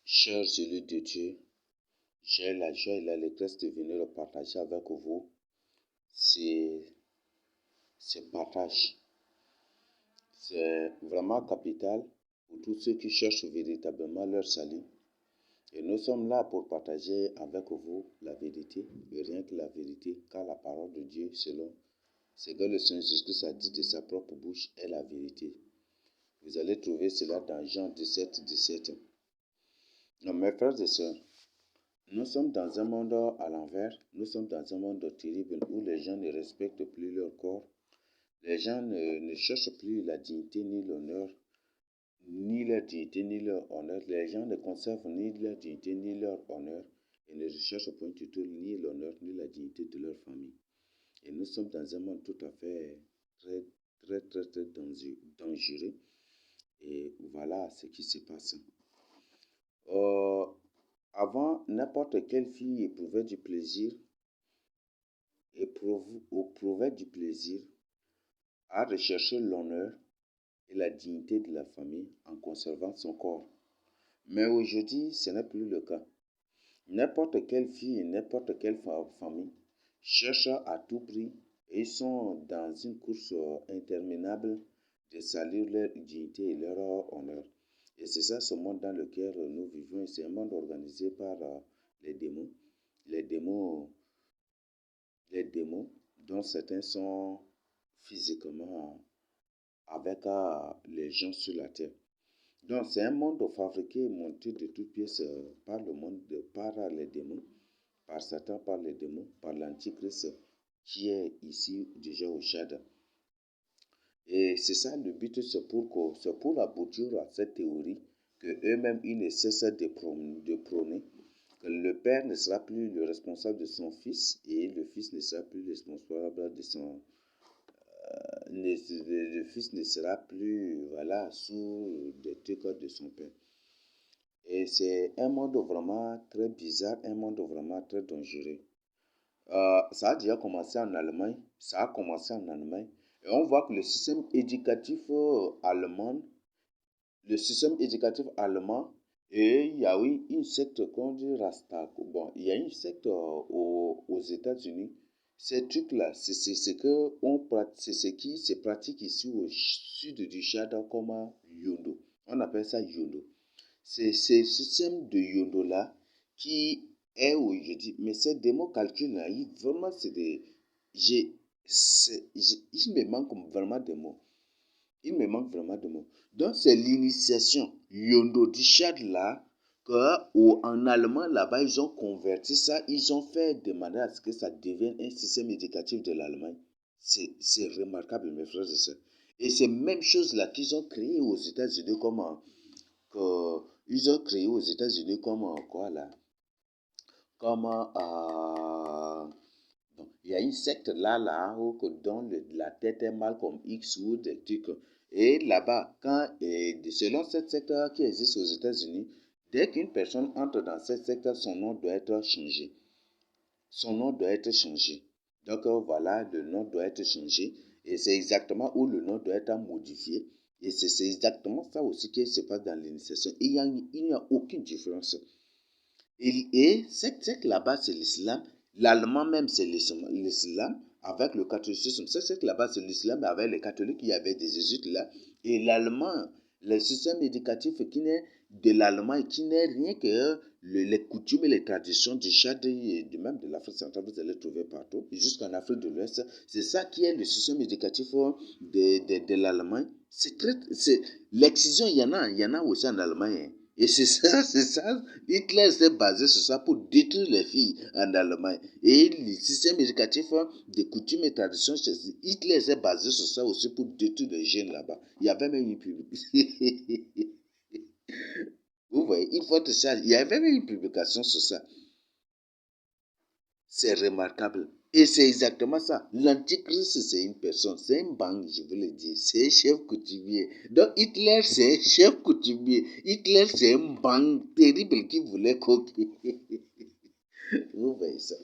Chers élus de Dieu, j'ai la joie et l'allégresse de venir partager avec vous ce partage. C'est vraiment capital pour tous ceux qui cherchent véritablement leur salut. Et nous sommes là pour partager avec vous la vérité, et rien que la vérité, car la parole de Dieu, selon ce que le Seigneur Jésus a dit de sa propre bouche, est la vérité. Vous allez trouver cela dans Jean 17, 17. Non, mes frères et sœurs, nous sommes dans un monde à l'envers, nous sommes dans un monde terrible où les gens ne respectent plus leur corps, les gens ne cherchent plus la dignité ni l'honneur, ni leur dignité ni leur honneur, les gens ne conservent ni leur dignité ni leur honneur et ne recherchent point du tout ni l'honneur ni la dignité de leur famille. Et nous sommes dans un monde tout à fait très dangereux et voilà ce qui se passe. Avant, n'importe quelle fille éprouvait du plaisir à rechercher l'honneur et la dignité de la famille en conservant son corps. Mais aujourd'hui, ce n'est plus le cas. N'importe quelle fille et n'importe quelle famille cherchent à tout prix et sont dans une course interminable de salir leur dignité et leur honneur. Et c'est ça ce monde dans lequel nous vivons. C'est un monde organisé par les démons. Les démons dont certains sont physiquement avec les gens sur la terre. Donc c'est un monde fabriqué et monté de toutes pièces par les démons, par Satan, par les démons, par l'Antichrist qui est ici déjà au Tchad. Et c'est ça le but, c'est pour aboutir à cette théorie que eux-mêmes ils ne cessent de prôner que le père ne sera plus le responsable de son fils et le fils ne sera plus le responsable de son le fils ne sera plus sous des trucs de son père. Et c'est un monde vraiment très bizarre, un monde vraiment très dangereux. Ça a déjà commencé en Allemagne, et on voit que le système éducatif allemand, et il y a eu une secte qu'on dit Rasta. Bon, il y a une secte aux États-Unis. Ces trucs-là, c'est ce qui se pratique ici au sud du Tchad comme Yondo. On appelle ça Yondo. C'est ce système de Yondo-là qui est aujourd'hui. Mais ces démos calculs-là, vraiment, c'est des. Il me manque vraiment des mots. Donc, c'est l'initiation Yondo du Tchad là, en allemand là-bas, ils ont converti ça, ils ont fait de manière à ce que ça devienne un système éducatif de l'Allemagne. C'est remarquable, mes frères et sœurs. Et c'est même chose là qu'ils ont créé aux États-Unis bon, il y a une secte là dont la tête est mal comme X ou des trucs. Et là-bas, selon cette secte qui existe aux États-Unis, dès qu'une personne entre dans cette secte, son nom doit être changé. Donc voilà, le nom doit être changé. Et c'est exactement où le nom doit être modifié. Et c'est exactement ça aussi qui se passe dans l'initiation. Il n'y a aucune différence. Et cette secte là-bas, c'est l'islam. L'allemand même, c'est l'islam avec le catholicisme. Cette secte là-bas, c'est l'islam avec les catholiques. Il y avait des jésuites là. Et l'allemand, le système éducatif qui n'est de l'allemand, qui n'est rien que les coutumes et les traditions du Tchad et même de l'Afrique centrale, vous allez trouver partout, jusqu'en Afrique de l'Ouest. C'est ça qui est le système éducatif de l'Allemagne. L'excision, il y en a aussi en Allemagne. Et c'est ça, Hitler s'est basé sur ça pour détruire les filles en Allemagne. Et le système éducatif des coutumes et traditions, Hitler s'est basé sur ça aussi pour détruire les jeunes là-bas. Il y avait même une publication. Vous voyez, il faut ça. Il y avait même une publication sur ça. C'est remarquable. Et c'est exactement ça. L'antichrist, c'est une personne, c'est un bang, je vous le dis. C'est un chef coutumier. Donc Hitler, c'est un chef coutumier. Hitler, c'est un bang terrible qui voulait coquer. Vous voyez ça.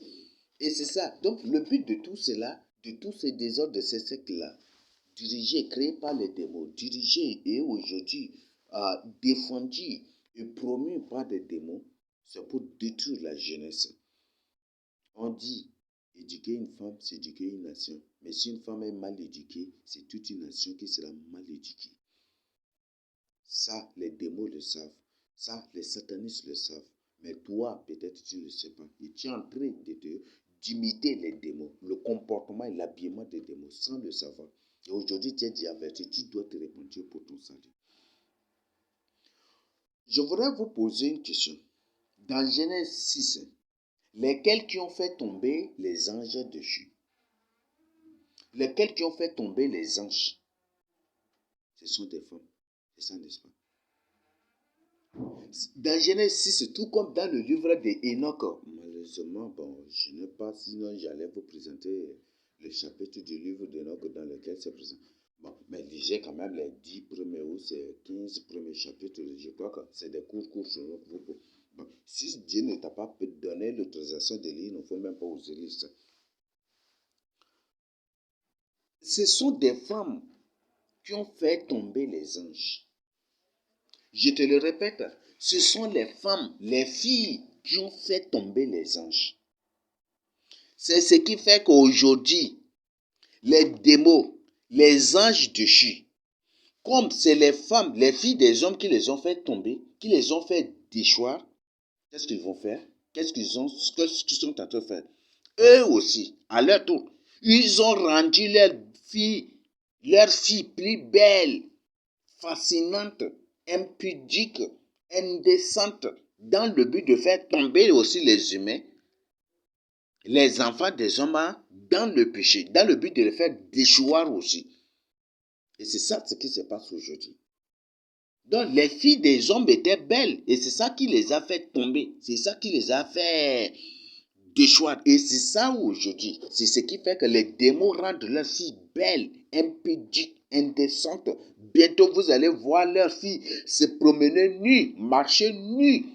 Et c'est ça. Donc le but de tout cela, de tous ces désordres de ces sectes-là, dirigés, créés par les démons, dirigés et aujourd'hui défendus et promu par des démons, c'est pour détruire la jeunesse. On dit, éduquer une femme, c'est éduquer une nation. Mais si une femme est mal éduquée, c'est toute une nation qui sera mal éduquée. Ça, les démons le savent. Ça, les satanistes le savent. Mais toi, peut-être tu ne le sais pas. Et tu es en train d'imiter les démons, le comportement et l'habillement des démons, sans le savoir. Et aujourd'hui, tu es dit averti, tu dois te repentir pour ton salut. Je voudrais vous poser une question. Dans Genèse 6, lesquels qui ont fait tomber les anges déchus? Lesquels qui ont fait tomber les anges? Ce sont des femmes. C'est ça, n'est-ce pas? Dans Genèse 6, tout comme dans le livre d'Enoch, malheureusement, je n'ai pas, sinon j'allais vous présenter le chapitre du livre d'Enoch dans lequel c'est présent. Mais lisez quand même les 10 premiers ou ces 15 premiers chapitres, je crois que c'est des cours. Si Dieu ne t'a pas donné l'autorisation de lire, il ne faut même pas oser lire ça. Ce sont des femmes qui ont fait tomber les anges. Je te le répète, ce sont les femmes, les filles qui ont fait tomber les anges. C'est ce qui fait qu'aujourd'hui, les démons, les anges déchus, comme c'est les femmes, les filles des hommes qui les ont fait tomber, qui les ont fait déchoir, qu'est-ce qu'ils vont faire? Qu'est-ce qu'ils sont en train de faire? Eux aussi, à leur tour, ils ont rendu leurs filles plus belles, fascinantes, impudiques, indécentes, dans le but de faire tomber aussi les humains, les enfants des hommes, dans le péché, dans le but de les faire déchoir aussi. Et c'est ça ce qui se passe aujourd'hui. Donc les filles des hommes étaient belles et c'est ça qui les a fait tomber. C'est ça qui les a fait déchoir. Et c'est ça aujourd'hui. C'est ce qui fait que les démons rendent leurs filles belles, impudiques, indécentes. Bientôt vous allez voir leurs filles se promener nues, marcher nues.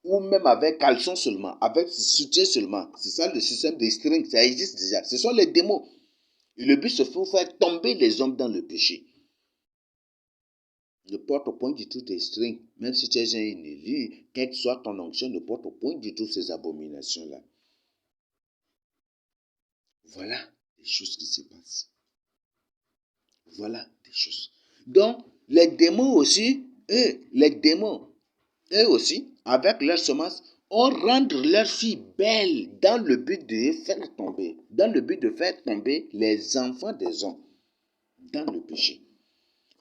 Ou même avec caleçon seulement, avec soutien seulement. C'est ça le système des strings, ça existe déjà. Ce sont les démons. Et le but, c'est de faire tomber les hommes dans le péché. Ne porte point du tout tes strings, même si tu es un élu, quelle que soit ton onction, ne porte point du tout ces abominations-là. Voilà les choses qui se passent. Voilà des choses. Donc, les démons aussi, eux aussi, avec leur semence, ont rendu leurs filles belles dans le but de faire tomber, les enfants des hommes dans le péché.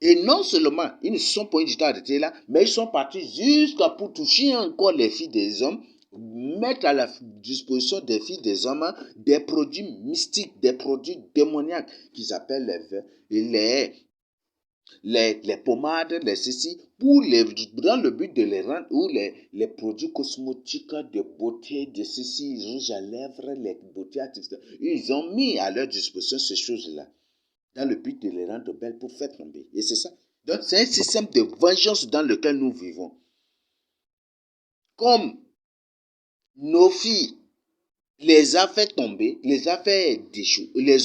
Et non seulement ils ne se sont pas du tout arrêtés là, mais ils sont partis jusqu'à pour toucher encore les filles des hommes, mettre à la disposition des filles des hommes des produits mystiques, des produits démoniaques qu'ils appellent les pommades, les ceci, dans le but de les rendre, ou les produits cosmétiques de beauté, de ceci, rouge à lèvres, les beautés artificielles. Ils ont mis à leur disposition ces choses-là, dans le but de les rendre belles pour faire tomber. Et c'est ça. Donc c'est un système de vengeance dans lequel nous vivons. Comme nos filles les a fait tomber, les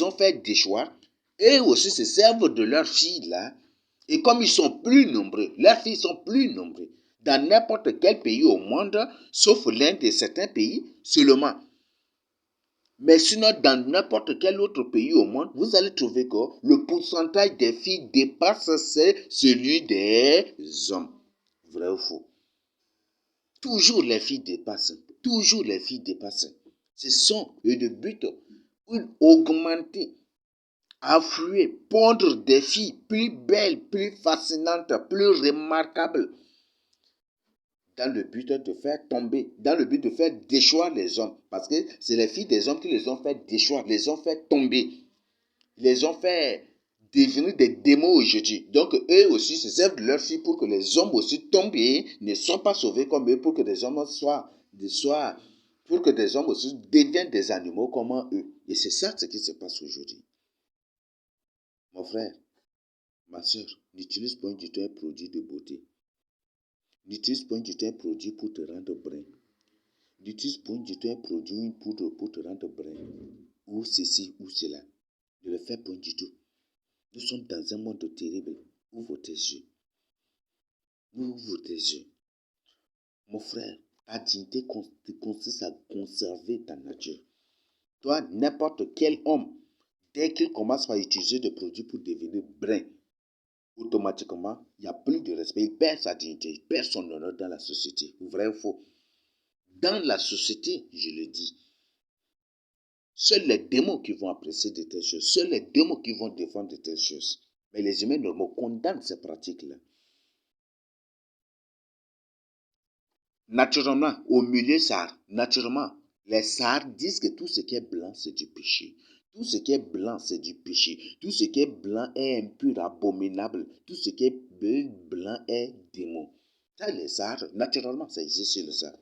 ont fait déchoir, et aussi se servent de leurs filles là. Et comme ils sont plus nombreux, leurs filles sont plus nombreuses dans n'importe quel pays au monde, sauf l'un de certains pays seulement. Mais sinon, dans n'importe quel autre pays au monde, vous allez trouver que le pourcentage des filles dépasse celui des hommes. Vrai ou faux? Toujours les filles dépassent. Toujours les filles dépassent. Ce sont le but, augmenter, affluer, pondre des filles plus belles, plus fascinantes, plus remarquables, dans le but de faire tomber, dans le but de faire déchoir les hommes. Parce que c'est les filles des hommes qui les ont fait déchoir, les ont fait tomber, les ont fait devenir des démons aujourd'hui. Donc eux aussi se servent de leurs filles pour que les hommes aussi tombent et ne soient pas sauvés comme eux, pour que des hommes pour que des hommes aussi deviennent des animaux comme eux. Et c'est ça ce qui se passe aujourd'hui. Mon frère, ma soeur, n'utilise pas du tout un produit de beauté. N'utilise pas du tout un produit pour te rendre brun. N'utilise pas du tout un produit ou une poudre pour te rendre brun. Ou ceci ou cela. Ne le fais pas du tout. Nous sommes dans un monde terrible. Ouvre tes yeux. Ouvre tes yeux. Mon frère, ta dignité consiste à conserver ta nature. Toi, n'importe quel homme, dès qu'il commence à utiliser des produits pour devenir brun, automatiquement, il n'y a plus de respect. Il perd sa dignité, il perd son honneur dans la société. Vrai ou faux? Dans la société, je le dis, seuls les démons qui vont apprécier de telles choses, seuls les démons qui vont défendre de telles choses. Mais les humains normaux condamnent ces pratiques-là. Naturellement, au milieu Sahara, naturellement, les Sahara disent que tout ce qui est blanc, c'est du péché. Tout ce qui est blanc, c'est du péché. Tout ce qui est blanc est impur, abominable. Tout ce qui est blanc est démon. Ça, les Sahara, naturellement, ça existe chez le Sahara.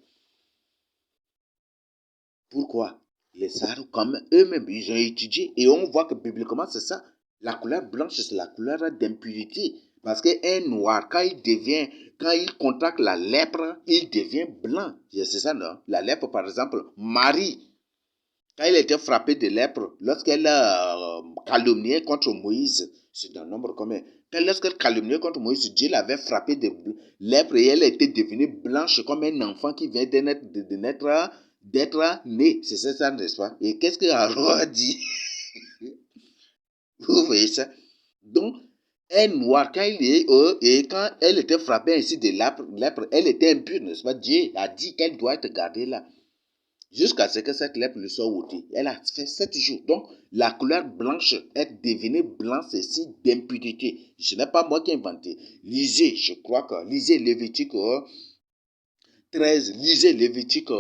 Pourquoi? Les Sahara, comme eux-mêmes, ils ont étudié et on voit que bibliquement, c'est ça. La couleur blanche, c'est la couleur d'impurité. Parce qu'un noir, quand il contracte la lèpre, il devient blanc. C'est ça, non? La lèpre, par exemple, Marie, quand elle était frappée de lèpre, lorsqu'elle a calomnié contre Moïse, c'est dans le nombre combien? Lorsqu'elle calomniait contre Moïse, Dieu l'avait frappée de lèpre et elle était devenue blanche comme un enfant qui vient d'être né. C'est ça, n'est-ce pas? Et qu'est-ce que Aaron a dit? Vous voyez ça? Donc, un noir, quand elle était frappée ainsi de lèpre, elle était impure, n'est-ce pas? Dieu a dit qu'elle doit être gardée là. Jusqu'à ce que cette lèpre lui soit ôtée. Elle a fait 7 jours. Donc, la couleur blanche est devenue blanche, c'est signe d'impudité. Ce n'est pas moi qui ai inventé. Lisez, je crois que, lisez Lévitique 13, lisez Lévitique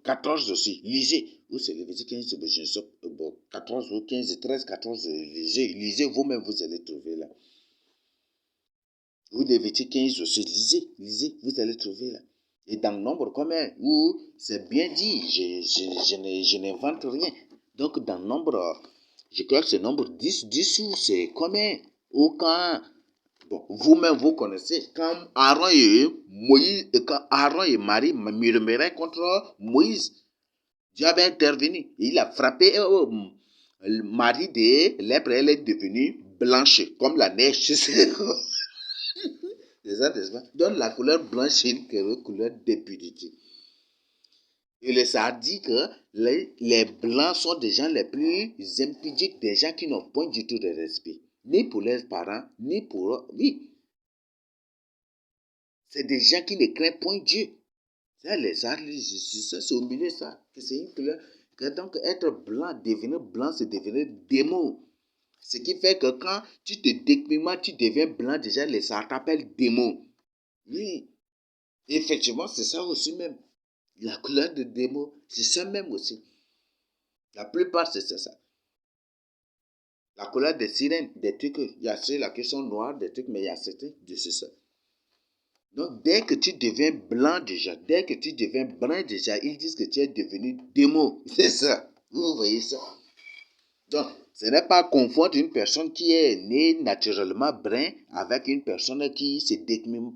14 aussi. Lisez. Ou c'est Lévitique 15, je ne sais pas, 14 ou 15, 13, 14, lisez vous-même, vous allez trouver là. Ou Lévitique 15 aussi, lisez, vous allez trouver là. Et dans le nombre commun, où c'est bien dit, je n'invente rien. Donc dans le nombre, je crois que c'est nombre 10 ou c'est combien? Ou quand, bon, vous-même vous connaissez, quand Aaron et Marie murmuraient contre Moïse, Dieu avait intervenu. Il a frappé Marie de lèpre, elle est devenue blanche, comme la neige. C'est ça, n'est-ce pas? Donc la couleur blanche est une couleur d'impunité. Et le ça dit que les blancs sont des gens les plus impudiques, des gens qui n'ont point du tout de respect. Ni pour leurs parents, ni pour... Oui. C'est des gens qui ne craignent point Dieu. Ça, les arts, c'est au milieu ça. Que c'est une couleur. Que donc être blanc, c'est devenir démon. Ce qui fait que quand tu te dépigmentes, tu deviens blanc, déjà les arts t'appellent démon. Oui. Effectivement, c'est ça aussi même. La couleur de démon, c'est ça même aussi. La plupart, c'est ça. La couleur des sirènes, des trucs, il y a ceux-là qui sont noirs, des trucs, mais il y a certains de ça. Donc, dès que tu deviens blanc déjà, dès que tu deviens brun déjà, ils disent que tu es devenu démon. C'est ça. Vous voyez ça? Donc, ce n'est pas confondre une personne qui est née naturellement brun avec une personne qui se dépigmente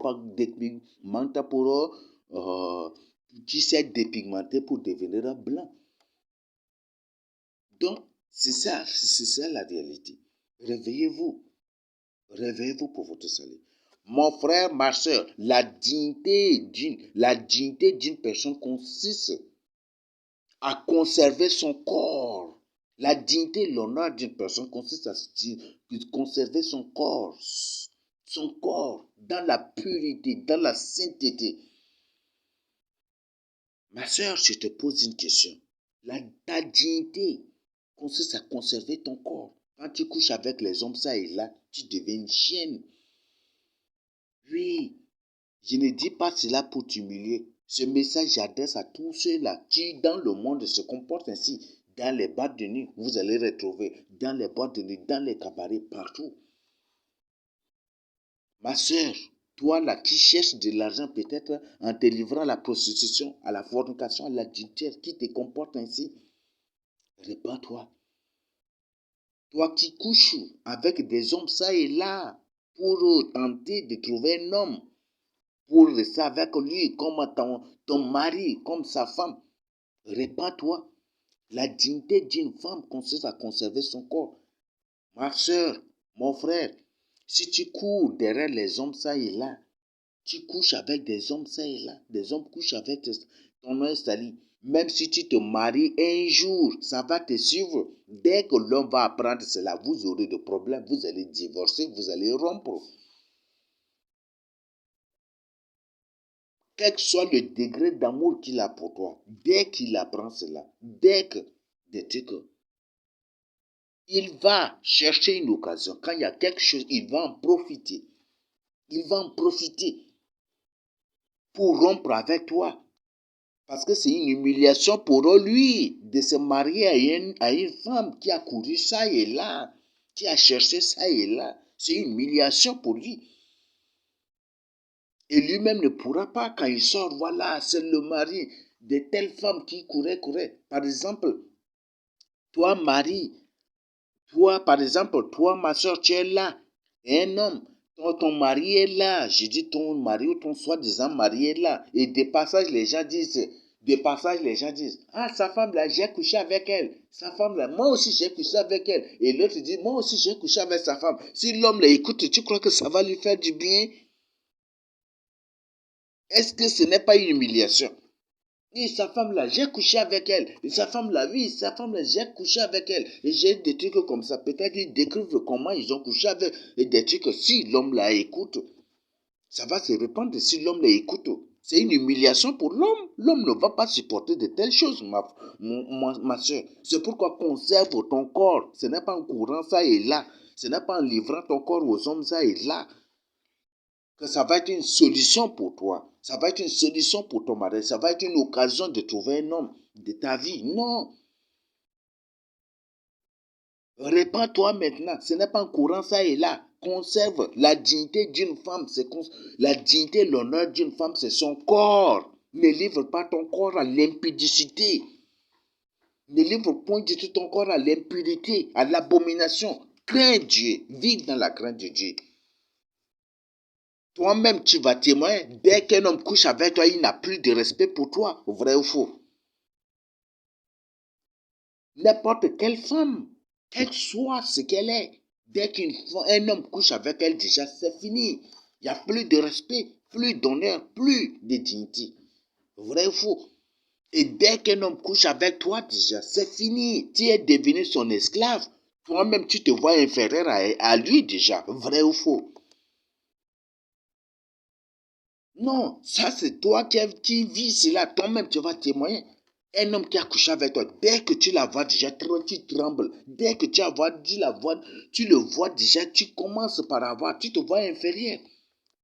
qui s'est dépigmenté pour devenir blanc. Donc, c'est ça la réalité. Réveillez-vous. Réveillez-vous pour votre salut. Mon frère, ma soeur, la dignité d'une personne consiste à conserver son corps. La dignité et l'honneur d'une personne consiste à conserver son corps dans la purité, dans la sainteté. Ma soeur, je te pose une question. Ta dignité consiste à conserver ton corps. Quand tu couches avec les hommes, ça et là, tu deviens une chienne. Oui, je ne dis pas cela pour t'humilier. Ce message j'adresse à tous ceux-là qui, dans le monde, se comportent ainsi. Dans les boîtes de nuit, vous allez retrouver. Dans les boîtes de nuit, dans les cabarets, partout. Ma soeur, toi là qui cherches de l'argent peut-être en te livrant à la prostitution, à la fornication, à l'adultère, qui te comporte ainsi, répands-toi. Toi qui couches avec des hommes ça et là pour tenter de trouver un homme, pour rester avec lui comme ton mari, comme sa femme, répands-toi. La dignité d'une femme consiste à conserver son corps. Ma soeur, mon frère, si tu cours derrière les hommes ça et là, Tu couches avec des hommes, ça et là. Des hommes couchent avec ton installé. Même si tu te maries un jour, ça va te suivre. Dès que l'homme va apprendre cela, vous aurez des problèmes. Vous allez divorcer, vous allez rompre. Quel que soit le degré d'amour qu'il a pour toi, dès qu'il apprend cela, dès que il va chercher une occasion. Quand il y a quelque chose, il va en profiter. Il va en profiter pour rompre avec toi. Parce que c'est une humiliation pour lui de se marier à une femme qui a couru ça et là, qui a cherché ça et là. C'est une humiliation pour lui. Et lui-même ne pourra pas, quand il sort, voilà, c'est le mari de telle femme qui courait. Par exemple, toi, mari, toi, par exemple, toi, ma soeur, tu es là. Et un homme, ton mari est là. Je dis ton mari ou ton soi-disant mari est là. Et de passage, les gens disent, ah, sa femme là, j'ai couché avec elle. Sa femme là, moi aussi j'ai couché avec elle. Et l'autre dit, moi aussi j'ai couché avec sa femme. Si l'homme l'écoute, tu crois que ça va lui faire du bien? Est-ce que ce n'est pas une humiliation? Et sa femme là, j'ai couché avec elle. Et sa femme là, oui, sa femme là, j'ai couché avec elle. Et j'ai des trucs comme ça. Peut-être ils décrivent comment ils ont couché avec. Et des trucs, si l'homme là écoute, ça va se répandre si l'homme là écoute. C'est une humiliation pour l'homme. L'homme ne va pas supporter de telles choses, ma soeur. C'est pourquoi conserve ton corps. Ce n'est pas en courant ça et là. Ce n'est pas en livrant ton corps aux hommes ça et là que ça va être une solution pour toi. Ça va être une solution pour ton mari. Ça va être une occasion de trouver un homme de ta vie. Non. Répands-toi maintenant. Ce n'est pas en courant ça et là. Conserve la dignité d'une femme. La dignité, l'honneur d'une femme, c'est son corps. Ne livre pas ton corps à l'impudicité. Ne livre point du tout ton corps à l'impudicité, à l'abomination. Crains Dieu. Vive dans la crainte de Dieu. Toi-même, tu vas témoigner. Dès qu'un homme couche avec toi, il n'a plus de respect pour toi. Vrai ou faux? N'importe quelle femme, quelle soit ce qu'elle est, dès qu'un homme couche avec elle, déjà, c'est fini. Il n'y a plus de respect, plus d'honneur, plus de dignité. Vrai ou faux? Et dès qu'un homme couche avec toi, déjà, c'est fini. Tu es devenu son esclave. Toi-même, tu te vois inférieur à lui déjà. Vrai ou faux? Non, ça c'est toi qui vis cela. Toi-même, tu vas témoigner. Un homme qui a couché avec toi, dès que tu la vois déjà, tu trembles. Dès que tu le vois déjà, tu commences par avoir, tu te vois inférieur.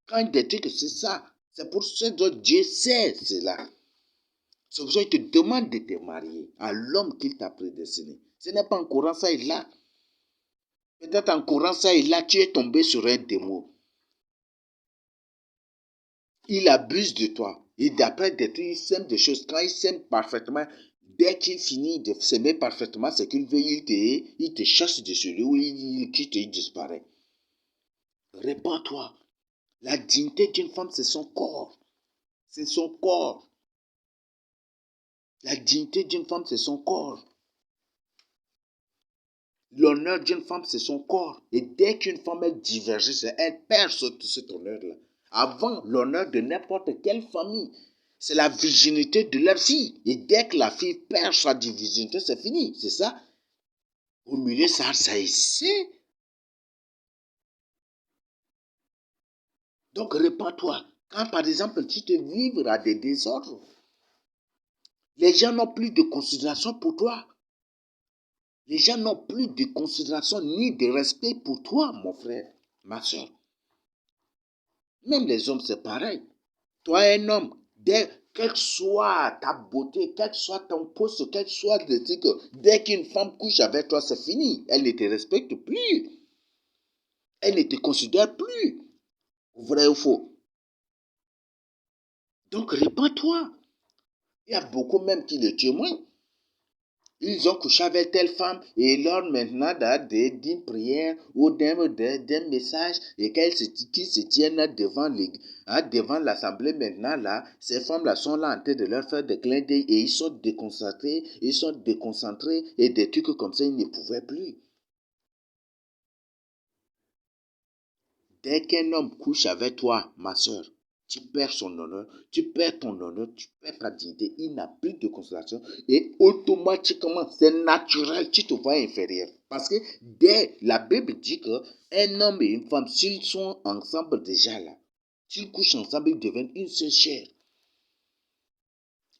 Quand il dit que c'est ça, c'est pour ça que Dieu sait cela. C'est pour ça qu'il te demande de te marier à l'homme qu'il t'a prédestiné. Ce n'est pas en courant ça et là. Peut-être en courant ça et là, tu es tombé sur un démon. Il abuse de toi. Et d'après des trucs, il sème des choses. Quand il sème parfaitement, dès qu'il finit de s'aimer parfaitement ce qu'il veut, il te chasse de celui où il quitte et il disparaît. Répands-toi. La dignité d'une femme, c'est son corps. C'est son corps. La dignité d'une femme, c'est son corps. L'honneur d'une femme, c'est son corps. Et dès qu'une femme est divergée, elle perd cet honneur-là. Avant, l'honneur de n'importe quelle famille, c'est la virginité de leur fille. Et dès que la fille perd sa virginité, c'est fini. C'est ça. Au milieu, ça existait. Donc, répands-toi. Quand, par exemple, tu te livres à des désordres, les gens n'ont plus de considération pour toi. Les gens n'ont plus de considération ni de respect pour toi, mon frère, ma soeur. Même les hommes, c'est pareil. Toi, un homme, quelle que soit ta beauté, quel que soit ton poste, quel que soit le truc, dès qu'une femme couche avec toi, c'est fini. Elle ne te respecte plus. Elle ne te considère plus. Vrai ou faux? Donc, répands-toi. Il y a beaucoup même qui le témoignent. Ils ont couché avec telle femme et lors maintenant d'une prière ou d'un message et qu'ils se tiennent devant l'assemblée maintenant là, ces femmes-là sont là en train de leur faire des clins d'œil et ils sont déconcentrés et des trucs comme ça, ils ne pouvaient plus. Dès qu'un homme couche avec toi, ma soeur, tu perds son honneur, tu perds ton honneur, tu perds ta dignité, il n'a plus de considération et automatiquement, c'est naturel, tu te vois inférieur. Parce que dès la Bible dit qu'un homme et une femme, s'ils sont ensemble déjà là, s'ils couchent ensemble, ils deviennent une seule chair.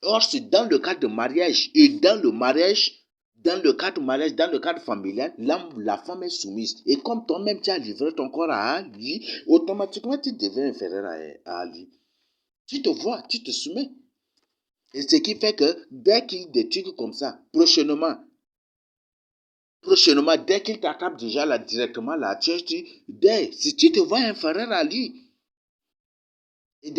Or, c'est dans le cadre de mariage, et dans le mariage, dans le cadre familial, la femme est soumise. Et comme toi-même, tu as livré ton corps à lui, automatiquement, tu deviens inférieur à lui. Tu te vois, tu te soumets. Et ce qui fait que dès qu'il des trucs comme ça, prochainement, dès qu'il t'attrape déjà là directement là, si tu te vois inférieur à lui, et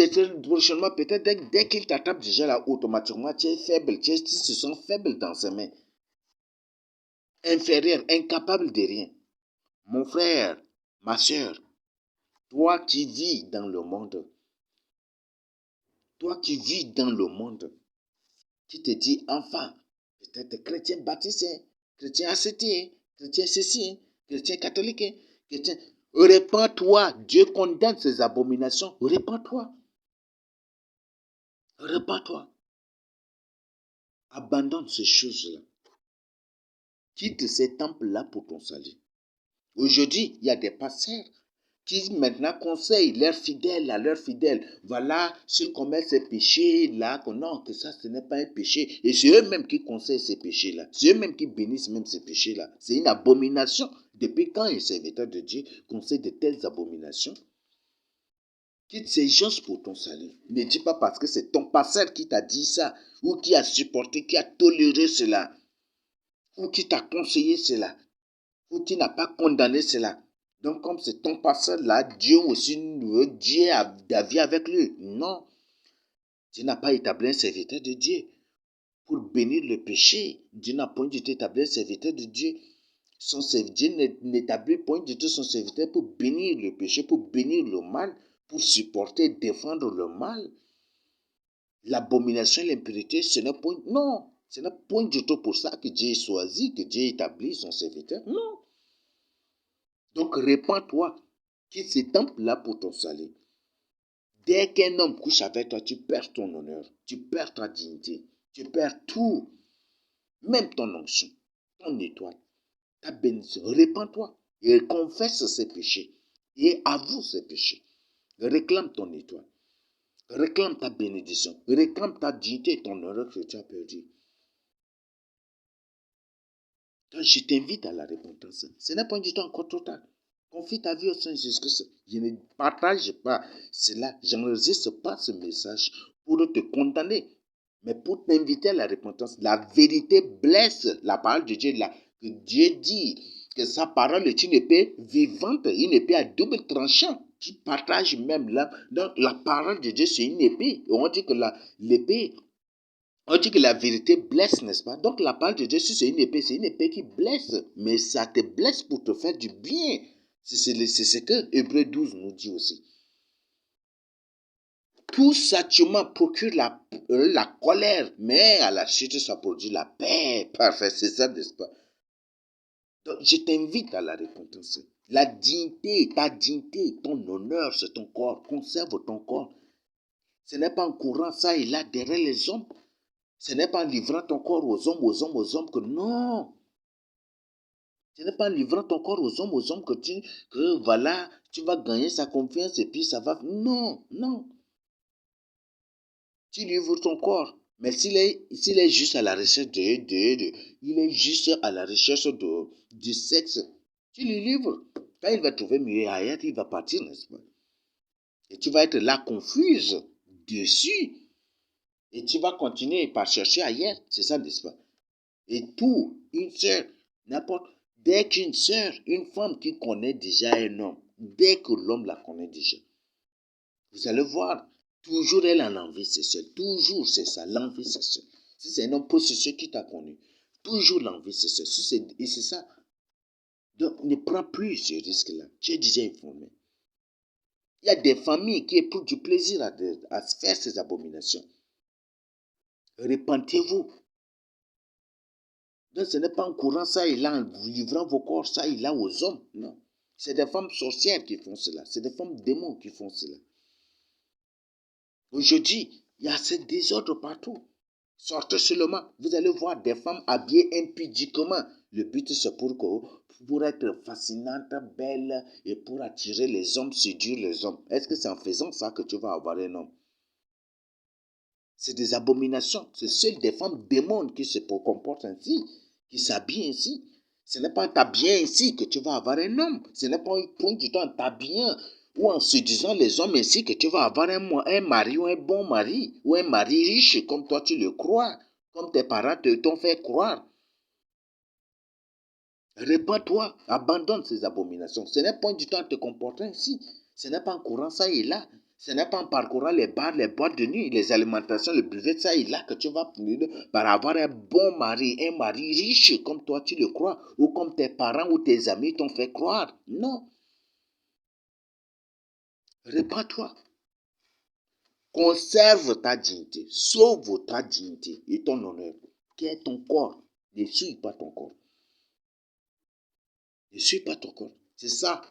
prochainement, peut-être dès qu'il t'attrape déjà là, automatiquement, tu es faible, tu se sens faible dans ses mains. Inférieur, incapable de rien. Mon frère, ma soeur, toi qui vis dans le monde, qui te dis enfin, peut-être chrétien baptiste, chrétien ascétien, chrétien ceci, chrétien catholique, chrétien. Répands-toi, Dieu condamne ces abominations, répands-toi. Répands-toi. Abandonne ces choses-là. Quitte ces temples-là pour ton salut. Aujourd'hui, il y a des pasteurs qui maintenant conseillent leurs fidèles, voilà, s'ils commettent ces péchés-là, que non, que ça, ce n'est pas un péché. Et c'est eux-mêmes qui conseillent ces péchés-là. C'est eux-mêmes qui bénissent même ces péchés-là. C'est une abomination. Depuis quand un serviteur de Dieu conseille de telles abominations? Quitte ces gens pour ton salut. Ne dis pas parce que c'est ton pasteur qui t'a dit ça, ou qui a supporté, qui a toléré cela, ou qui t'a conseillé cela, ou qui n'a pas condamné cela. Donc, comme c'est ton pasteur là, Dieu aussi Dieu a d'avis avec lui. Non. Dieu n'a pas établi un serviteur de Dieu pour bénir le péché. Dieu n'a point du tout établi un serviteur de Dieu. Dieu n'établit point du tout son serviteur pour bénir le péché, pour bénir le mal, pour supporter, défendre le mal. L'abomination et l'impurité, ce n'est point... Non, ce n'est point du tout pour ça que Dieu choisit, que Dieu établit son serviteur. Non. Donc, répands-toi, quitte ces temples-là pour ton salut. Dès qu'un homme couche avec toi, tu perds ton honneur, tu perds ta dignité, tu perds tout, même ton onction, ton étoile, ta bénédiction. Répands-toi et confesse ses péchés et avoue ses péchés. Réclame ton étoile, réclame ta bénédiction, réclame ta dignité et ton honneur que tu as perdu. Donc, je t'invite à la repentance. Ce n'est pas du tout encore trop tard. Confie ta vie au Seigneur Jésus-Christ. Je ne partage pas cela. Je n'enregistre pas ce message pour te condamner, mais pour t'inviter à la repentance. La vérité blesse. La parole de Dieu, là, que Dieu dit que sa parole est une épée vivante, une épée à double tranchant, qui partage même là. Donc, la parole de Dieu, c'est une épée. On dit que l'épée, on dit que la vérité blesse, n'est-ce pas? Donc la parole de Dieu, si c'est une épée qui blesse, mais ça te blesse pour te faire du bien. C'est ce que Hébreux 12 nous dit aussi. Tout châtiment procure la colère, mais à la suite, ça produit la paix. Parfait, c'est ça, n'est-ce pas? Donc je t'invite à la repentance. La dignité, ta dignité, ton honneur, c'est ton corps. Conserve ton corps. Ce n'est pas en courant ça et là derrière les hommes. Ce n'est pas en livrant ton corps aux hommes que non. Ce n'est pas en livrant ton corps aux hommes que voilà, tu vas gagner sa confiance et puis ça va. Non, non. Tu livres ton corps. Mais s'il est juste à la recherche il est juste à la recherche du sexe, tu lui livres. Quand il va trouver mieux ailleurs, il va partir, n'est-ce pas? Et tu vas être là confuse dessus. Et tu vas continuer par chercher ailleurs. C'est ça, n'est-ce pas? Et tout, une sœur, n'importe, dès qu'une sœur, une femme qui connaît déjà un homme, dès que l'homme la connaît déjà, vous allez voir, toujours elle a l'envie sexuelle. Toujours c'est ça, l'envie sexuelle. Si c'est un homme possesseur qui t'a connu, toujours l'envie sexuelle. Et c'est ça. Donc ne prends plus ce risque-là. Tu es déjà informé. Il y a des familles qui éprouvent du plaisir à faire ces abominations. Repentez-vous. Donc ce n'est pas en courant ça et là, en livrant vos corps ça et là aux hommes. Non. C'est des femmes sorcières qui font cela. C'est des femmes démons qui font cela. Aujourd'hui, il y a ce désordre partout. Sortez seulement, vous allez voir des femmes habillées impudiquement. Le but, c'est pour être fascinante, belle et pour attirer les hommes, séduire les hommes. Est-ce que c'est en faisant ça que tu vas avoir un homme? C'est des abominations. C'est seules des femmes démons qui se comportent ainsi, qui s'habillent ainsi. Ce n'est pas en t'habillant ainsi que tu vas avoir un homme. Ce n'est pas un point du temps en t'habillant ou en séduisant les hommes ainsi que tu vas avoir un mari ou un bon mari ou un mari riche comme toi tu le crois, comme tes parents t'ont fait croire. Répands-toi, abandonne ces abominations. Ce n'est pas du temps en te comportant ainsi. Ce n'est pas en courant ça et là. Ce n'est pas en parcourant les bars, les boîtes de nuit, les alimentations, le buffet, ça et là que tu vas finir par avoir un bon mari, un mari riche comme toi tu le crois, ou comme tes parents ou tes amis t'ont fait croire. Non. Répands-toi. Conserve ta dignité. Sauve ta dignité et ton honneur. Qui est ton corps. Ne suis pas ton corps. Ne suis pas ton corps. C'est ça.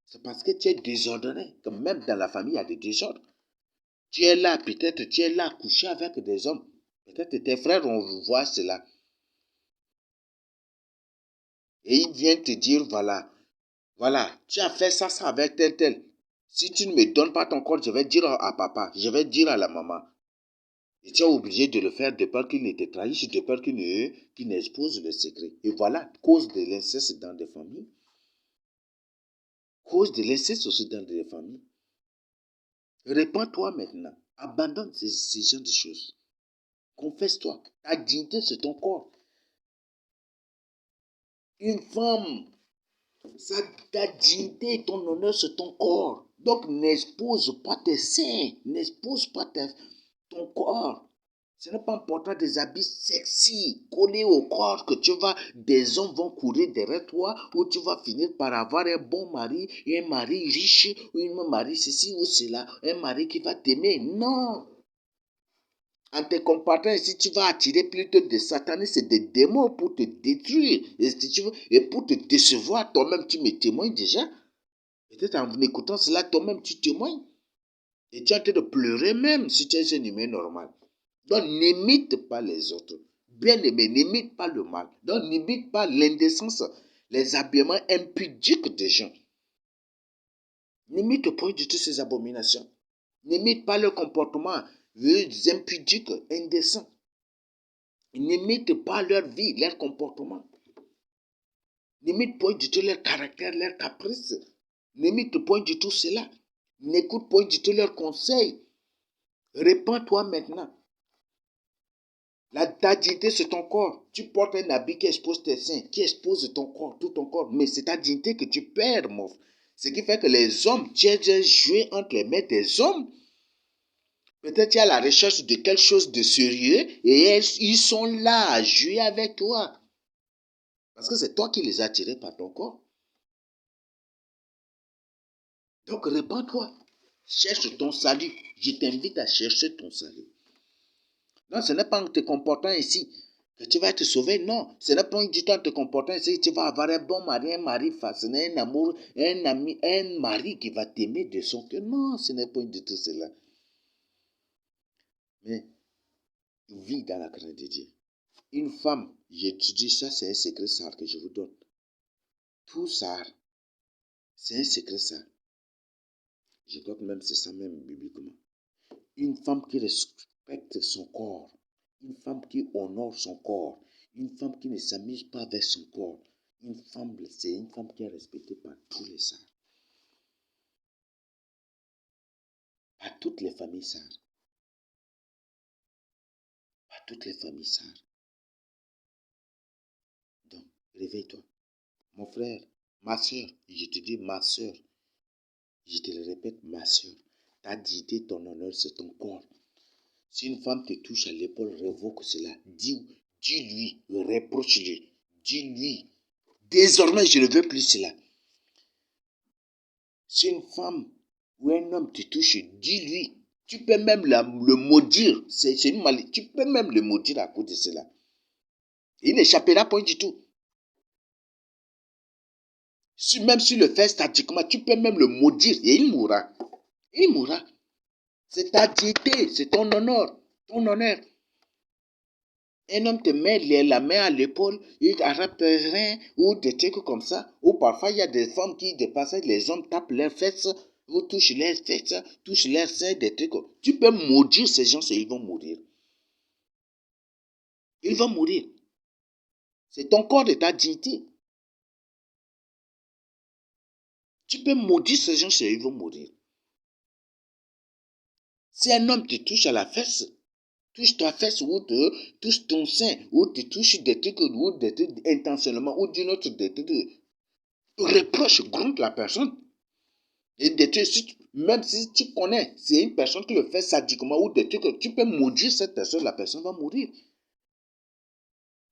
C'est parce que tu es désordonné. Que même dans la famille, il y a des désordres. Tu es là, peut-être tu es là, couché avec des hommes. Peut-être tes frères vont voir cela. Et ils viennent te dire, voilà, tu as fait ça avec tel. Si tu ne me donnes pas ton corps, je vais dire à papa, je vais dire à la maman. Et tu es obligé de le faire de peur qu'il ne te trahisse, de peur qu'il n'expose le secret. Et voilà, cause de l'inceste dans des familles. Cause de l'inceste aussi dans des familles. Répands-toi maintenant. Abandonne ces genres de choses. Confesse-toi. Ta dignité, c'est ton corps. Une femme, ta dignité et ton honneur, c'est ton corps. Donc, n'expose pas tes seins. N'expose pas ton corps. Ce n'est pas important des habits sexy collés au corps que des hommes vont courir derrière toi ou tu vas finir par avoir un bon mari, un mari riche ou un mari ceci ou cela, un mari qui va t'aimer. Non. En te comportant ainsi, tu vas attirer plutôt des satanés, c'est des démons pour te détruire. Et pour te décevoir, toi-même, tu me témoignes déjà. Peut-être en écoutant cela, toi-même, tu témoignes. Et tu es en train de pleurer même si tu es un humain normal. Donc, n'imite pas les autres. Bien-aimé, n'imite pas le mal. Donc, n'imite pas l'indécence, les habillements impudiques des gens. N'imite pas du tout ces abominations. N'imite pas le comportement impudiques, indécents. N'imite pas leur vie, leur comportement. N'imite pas du tout leur caractère, leur caprice. N'imite pas du tout cela. N'écoute pas du tout leurs conseils. Répands-toi maintenant. Ta dignité, c'est ton corps. Tu portes un habit qui expose tes seins, qui expose ton corps, tout ton corps. Mais c'est ta dignité que tu perds, mon frère. Ce qui fait que les hommes, tu es joué entre les mains des hommes. Peut-être tu es à la recherche de quelque chose de sérieux et ils sont là à jouer avec toi. Parce que c'est toi qui les as attirés par ton corps. Donc répands-toi. Cherche ton salut. Je t'invite à chercher ton salut. Non, ce n'est pas en te comportant ici que tu vas être sauvé. Non, ce n'est pas du temps en te comportant ici que tu vas avoir un bon mari, un mari fasciné, un amour, un ami, un mari qui va t'aimer de son cœur. Non, ce n'est pas du tout cela. Mais vis dans la crainte de Dieu. Une femme, je te dis ça, c'est un secret ça que je vous donne. Tout ça, c'est un secret ça. Je crois que même c'est ça même bibliquement. Une femme qui respecte son corps, une femme qui honore son corps, une femme qui ne s'amuse pas avec son corps, c'est une femme qui est respectée par tous les saints. Par toutes les familles sages. Par toutes les familles sages. Donc, réveille-toi. Mon frère, ma soeur, je te dis ma soeur, je te le répète, ma soeur, ta dignité, ton honneur, c'est ton corps. Si une femme te touche à l'épaule, révoque cela. Dis-lui, reproche-lui. Dis-lui, désormais, je ne veux plus cela. Si une femme ou un homme te touche, dis-lui. Tu peux même le maudire. C'est une maladie. Tu peux même le maudire à cause de cela. Il n'échappera pas du tout. Même si le fait statiquement, tu peux même le maudire et il mourra. Il mourra. C'est ta dignité, c'est ton honneur, ton honneur. Un homme te met la main à l'épaule, il t'arrape tes reins, ou des trucs comme ça. Ou parfois, il y a des femmes qui dépassent, les hommes tapent leurs fesses, ou touchent leurs fesses, touchent leurs seins, des trucs. Tu peux maudire ces gens, ils vont mourir. Ils vont mourir. C'est ton corps et ta dignité. Tu peux maudire ces gens, ils vont mourir. Si un homme te touche à la fesse, touche ta fesse ou te touche ton sein, ou te touche des trucs, ou des trucs intentionnellement, ou d'une autre, des trucs, reproche, gronde la personne. Et des trucs, même si tu connais, c'est une personne qui le fait sadiquement, ou des trucs, tu peux maudire cette personne, la personne va mourir.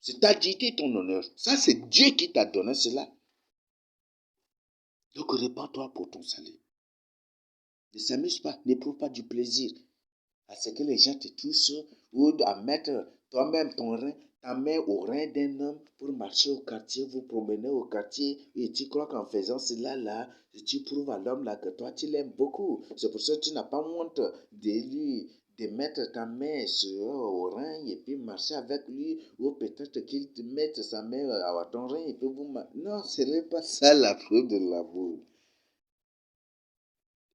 C'est ta dignité et ton honneur. Ça, c'est Dieu qui t'a donné cela. Donc, répands-toi pour ton salut. Ne s'amuse pas, n'éprouve pas du plaisir à ce que les gens te touchent ou à mettre toi-même ta main au rein d'un homme pour marcher au quartier, vous promener au quartier et tu crois qu'en faisant cela là, tu prouves à l'homme là que toi tu l'aimes beaucoup. C'est pour ça que tu n'as pas honte de mettre ta main au rein et puis marcher avec lui ou peut-être qu'il te mette sa main à ton rein et puis vous non, ce n'est pas ça la preuve de l'amour.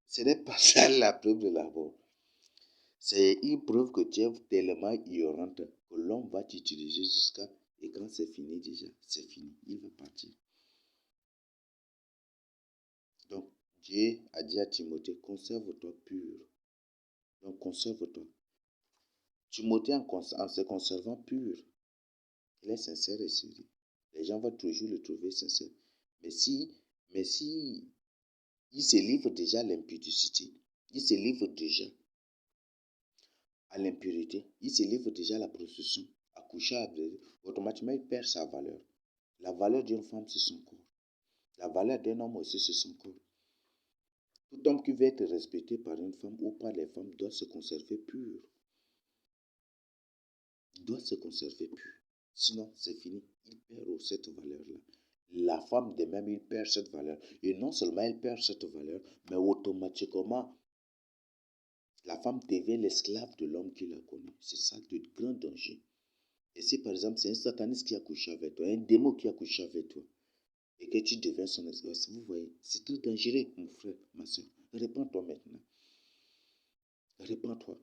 Ce n'est pas ça la preuve de l'amour. C'est une preuve que tu es tellement ignorante que l'homme va t'utiliser jusqu'à... Et quand c'est fini déjà, c'est fini. Il va partir. Donc, Dieu a dit à Timothée, conserve-toi pur. Donc, conserve-toi. Timothée, en se conservant pur, il est sincère et sérieux. Les gens vont toujours le trouver sincère. Mais si il se livre déjà à l'impudicité, il se livre déjà à l'impurité, il se livre déjà à la prostitution, à coucher avec, automatiquement il perd sa valeur. La valeur d'une femme, c'est son corps. La valeur d'un homme aussi, c'est son corps. Tout homme qui veut être respecté par une femme ou par les femmes doit se conserver pur. Il doit se conserver pur. Sinon, c'est fini. Il perd cette valeur-là. La femme, de même, il perd cette valeur. Et non seulement elle perd cette valeur, mais automatiquement, la femme devient l'esclave de l'homme qui la connaît. C'est ça le grand danger. Et si par exemple c'est un sataniste qui a couché avec toi, un démon qui a couché avec toi, et que tu deviens son esclave, vous voyez, c'est très dangereux, mon frère, ma soeur. Répands-toi maintenant. Répands-toi.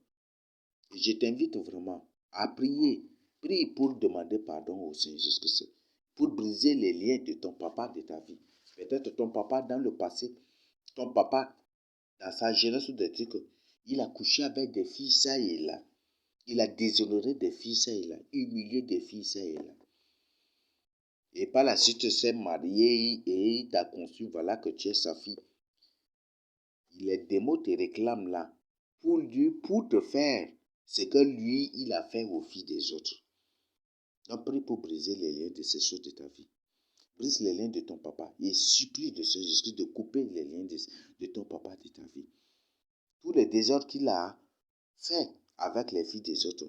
Et je t'invite vraiment à prier. Prie pour demander pardon au Seigneur Jésus-Christ. Pour briser les liens de ton papa de ta vie. Peut-être ton papa dans le passé, ton papa dans sa jeunesse ou des trucs, il a couché avec des filles ça et là. Il a déshonoré des filles ça et là. Humilié des filles ça et là. Et par la suite, il s'est marié et il t'a conçu, voilà que tu es sa fille. Les démons te réclament là pour te faire ce que lui, il a fait aux filles des autres. Donc, prie pour briser les liens de ces choses de ta vie. Brise les liens de ton papa et supplie de Jésus de couper les liens de ton papa de ta vie. Tous les désordres qu'il a fait avec les filles des autres,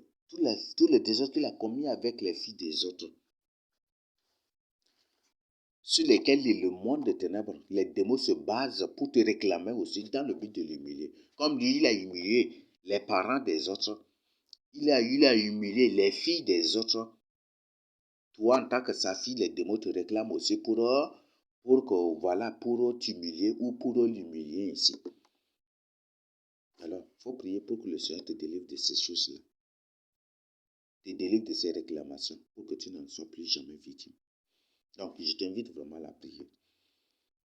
tous les désordres qu'il a commis avec les filles des autres, sur lesquels le monde des ténèbres, les démons se basent pour te réclamer aussi dans le but de l'humilier. Comme lui, il a humilié les parents des autres, il a humilié les filles des autres. Toi, en tant que sa fille, les démons te réclament aussi pour t'humilier ou pour l'humilier ici. Alors, il faut prier pour que le Seigneur te délivre de ces choses-là. Te délivre de ces réclamations pour que tu n'en sois plus jamais victime. Donc, je t'invite vraiment à la prier.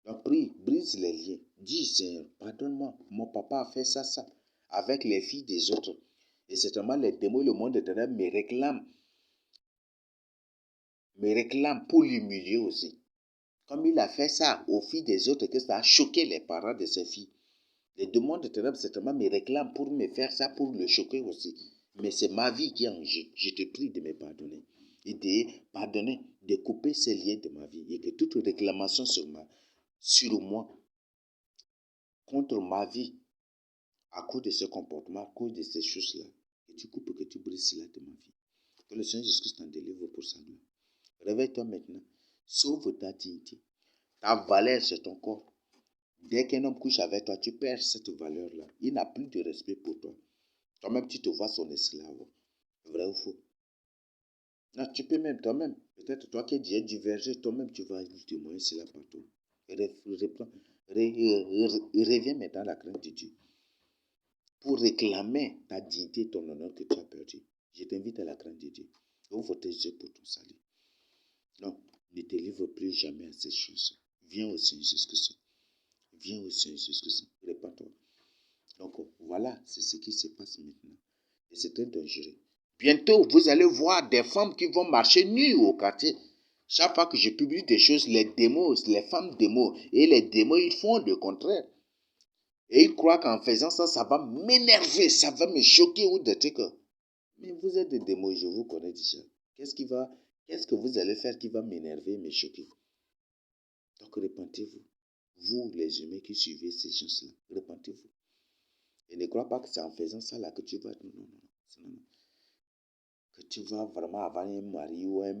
Donc, prie, brise les liens. Dis, Seigneur, pardonne-moi. Mon papa a fait ça, avec les filles des autres. Et certainement, les démons et le monde des ténèbres me réclament pour l'humilier aussi. Comme il a fait ça aux filles des autres, que ça a choqué les parents de ses filles. Les démons des ténèbres, certainement, me réclament pour me faire ça, pour le choquer aussi. Mais c'est ma vie qui est en jeu. Je te prie de me pardonner. Et de pardonner, de couper ces liens de ma vie. Et que toute réclamation sur moi, contre ma vie, à cause de ce comportement, à cause de ces choses-là, que tu coupes, que tu brises cela de ma vie. Que le Seigneur Jésus-Christ t'en délivre pour sa gloire. Réveille-toi maintenant. Sauve ta dignité. Ta valeur, c'est ton corps. Dès qu'un homme couche avec toi, tu perds cette valeur-là. Il n'a plus de respect pour toi. Toi-même, tu te vois son esclave. Vrai ou faux? Non, tu peux même toi-même. Peut-être toi qui es déjà divergé, toi-même, tu vas témoigner cela partout. Reviens maintenant à la crainte de Dieu. Pour réclamer ta dignité, ton honneur que tu as perdu. Je t'invite à la crainte de Dieu. Ouvre tes yeux pour ton salut. Non, ne te livre plus jamais à ces choses. Viens au Seigneur Jésus-Christ. Viens au Seigneur Jésus-Christ. Répands-toi. Donc voilà, c'est ce qui se passe maintenant. Et c'est très dangereux. Bientôt, vous allez voir des femmes qui vont marcher nues au quartier. Chaque fois que je publie des choses, les démos, les femmes démos et les démos, ils font le contraire. Et ils croient qu'en faisant ça, ça va m'énerver, ça va me choquer ou des trucs. Mais vous êtes des démos, je vous connais déjà. Qu'est-ce que vous allez faire qui va m'énerver et me choquer? Donc repentez-vous. Vous, les humains qui suivez ces choses-là, repentez-vous. Et ne crois pas que c'est en faisant ça là que tu vas... Non. Que tu vas vraiment avoir un mari ou un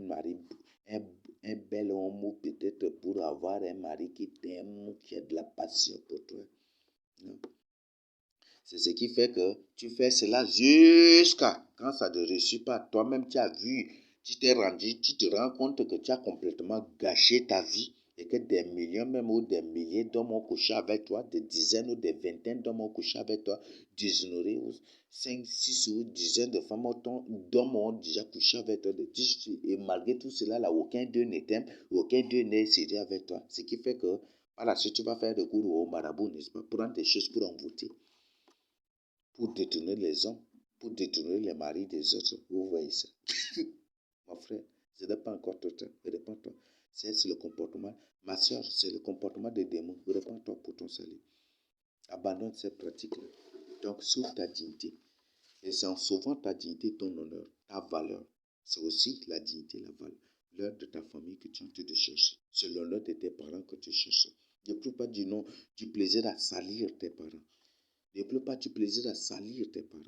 bel homme peut-être pour avoir un mari qui t'aime, qui a de la passion pour toi. Non. C'est ce qui fait que tu fais cela jusqu'à quand ça ne réussit pas. Toi-même, tu as vu, tu t'es rendu, tu te rends compte que tu as complètement gâché ta vie et que des millions même ou des milliers d'hommes ont couché avec toi, des dizaines ou des vingtaines d'hommes ont couché avec toi, déshonorés, ou 5, 6 ou dizaines de femmes d'hommes ont déjà couché avec toi. Et malgré tout cela, là, aucun d'eux ne t'aime, aucun d'eux n'est sérieux avec toi. Ce qui fait que par la suite, tu vas faire des cours au marabout, n'est-ce pas, prendre des choses pour envoûter, pour détourner les hommes, pour détourner les maris des autres. Vous voyez ça? Mon frère, ce n'est pas encore total. Réponds-toi. C'est le comportement. Ma soeur, c'est le comportement des démons. Réponds-toi pour ton salut. Abandonne ces pratiques-là. Donc, sauve ta dignité. Et c'est en sauvant ta dignité, ton honneur, ta valeur. C'est aussi la dignité, la valeur. L'heure de ta famille que tu es en train de chercher. C'est l'honneur de tes parents que tu cherches. Ne plus pas du nom, du plaisir à salir tes parents. Ne plus pas du plaisir à salir tes parents.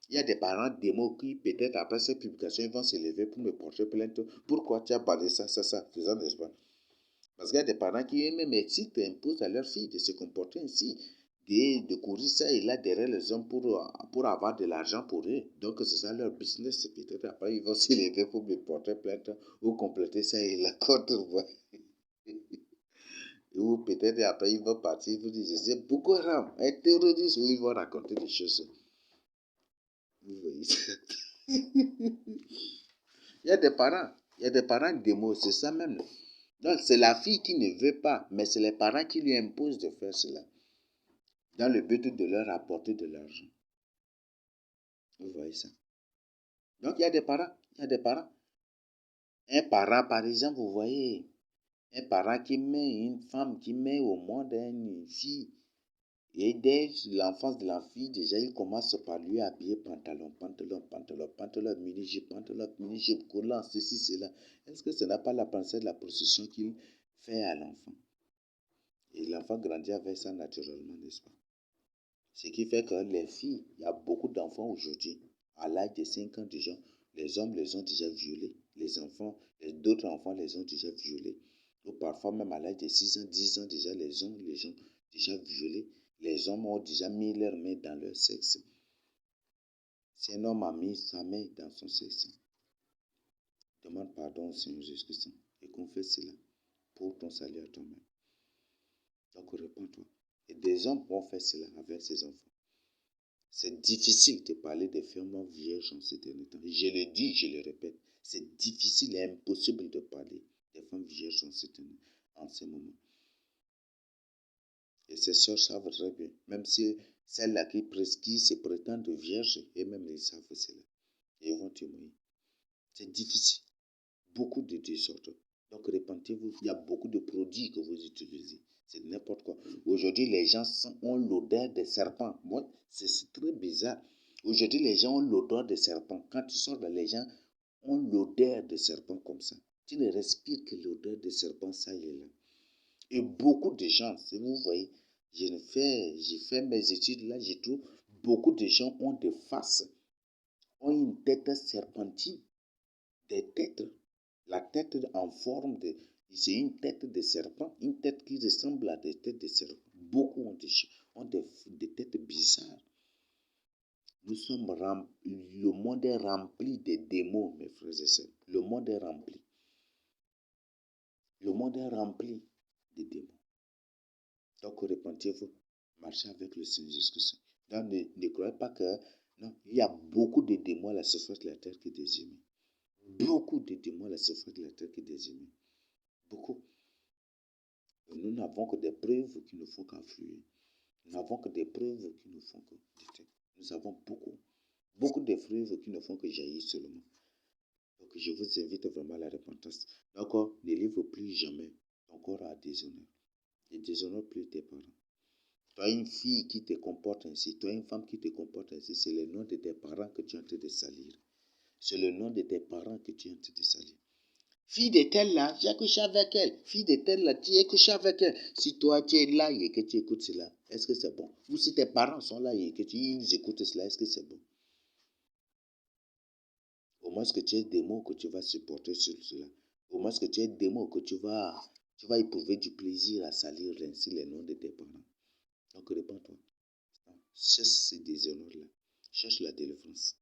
Il y a des parents démos qui, peut-être après cette publication, ils vont se lever pour me porter plainte. Pourquoi tu as parlé ça, faisant n'est-ce pas? Parce qu'il y a des parents qui, même si tu imposes à leur fille de se comporter ainsi, de courir ça et là derrière les hommes pour avoir de l'argent pour eux. Donc c'est ça leur business. Peut-être après, ils vont se lever pour me porter plainte ou compléter ça et la contre. Ou peut-être après, ils vont partir, ils vont dire, c'est beaucoup Haram, un terroriste, ou ils vont raconter des choses. Vous voyez ça? Il y a des parents démos, c'est ça même. Donc c'est la fille qui ne veut pas, mais c'est les parents qui lui imposent de faire cela, dans le but de leur apporter de l'argent. Vous voyez ça? Donc il y a des parents. Un parent, par exemple, vous voyez, un parent qui met une femme, qui met au monde une fille, et dès l'enfance de la fille, déjà, il commence par lui habiller pantalon, mini-jupe, collant, ceci, cela. Est-ce que ce n'est pas la pensée de la procession qu'il fait à l'enfant? Et l'enfant grandit avec ça naturellement, n'est-ce pas? Ce qui fait que les filles, il y a beaucoup d'enfants aujourd'hui, à l'âge de 5 ans déjà, les hommes les ont déjà violés. Les enfants, d'autres enfants les ont déjà violés. Ou parfois même à l'âge de 6 ans, 10 ans déjà, les ont déjà violés. Les hommes ont déjà mis leurs mains dans leur sexe. Si un homme a mis sa main dans son sexe, demande pardon au Seigneur Jésus-Christ et confesse cela pour ton salut à toi-même. Donc réponds-toi. Et des hommes vont faire cela avec ses enfants. C'est difficile de parler des femmes vierges en ces derniers temps. Je le dis, je le répète, c'est difficile et impossible de parler des femmes vierges en ces moments. Et ces sœurs savent très bien, même si celles-là qui se prétendent vierges, et même ils savent cela. Et ils vont témoigner. C'est difficile. Beaucoup de désordre. Donc repentez-vous. Il y a beaucoup de produits que vous utilisez. C'est n'importe quoi. Aujourd'hui, les gens ont l'odeur des serpents. Moi, c'est très bizarre. Aujourd'hui, les gens ont l'odeur des serpents. Quand tu sors là, les gens ont l'odeur des serpents comme ça. Tu ne respires que l'odeur des serpents, ça y est là. Et beaucoup de gens, si vous voyez, j'ai fait mes études là, je trouve beaucoup de gens ont des faces, ont une tête serpentine, des têtes, la tête en forme de, c'est une tête de serpent, une tête qui ressemble à des têtes de serpent. beaucoup ont des têtes bizarres. Le monde est rempli de démons, mes frères et sœurs. Le monde est rempli. Le monde est rempli de démons. Donc, repentez-vous. Marchez avec le Seigneur Jésus-Christ. Donc, ne croyez pas que... Non, il y a beaucoup de démons à la surface de la terre que des humains. Beaucoup de démons à la surface de la terre que des humains. Beaucoup. Et nous n'avons que des preuves qui ne font qu'affluer. Nous n'avons que des preuves qui ne font que... Nous avons beaucoup de preuves qui ne font que jaillir seulement. Donc, je vous invite vraiment à la repentance. Donc, ne livre plus jamais ton corps à déshonneur. Ne déshonore plus tes parents. Toi, une fille qui te comporte ainsi, toi, une femme qui te comporte ainsi, c'est le nom de tes parents que tu es en train de salir. C'est le nom de tes parents que tu es en train de salir. Fille de telle là, j'ai couché avec elle. Fille de telle là, tu es couché avec elle. Si toi, tu es là et que tu écoutes cela, est-ce que c'est bon? Ou si tes parents sont là et que ils écoutent cela, est-ce que c'est bon? Au moins que tu aies des mots que tu vas supporter sur cela. Au moins que tu aies des mots que tu vas éprouver du plaisir à salir ainsi les noms de tes parents. Donc, réponds-toi. Cherche ces déshonneurs-là. Cherche la délivrance.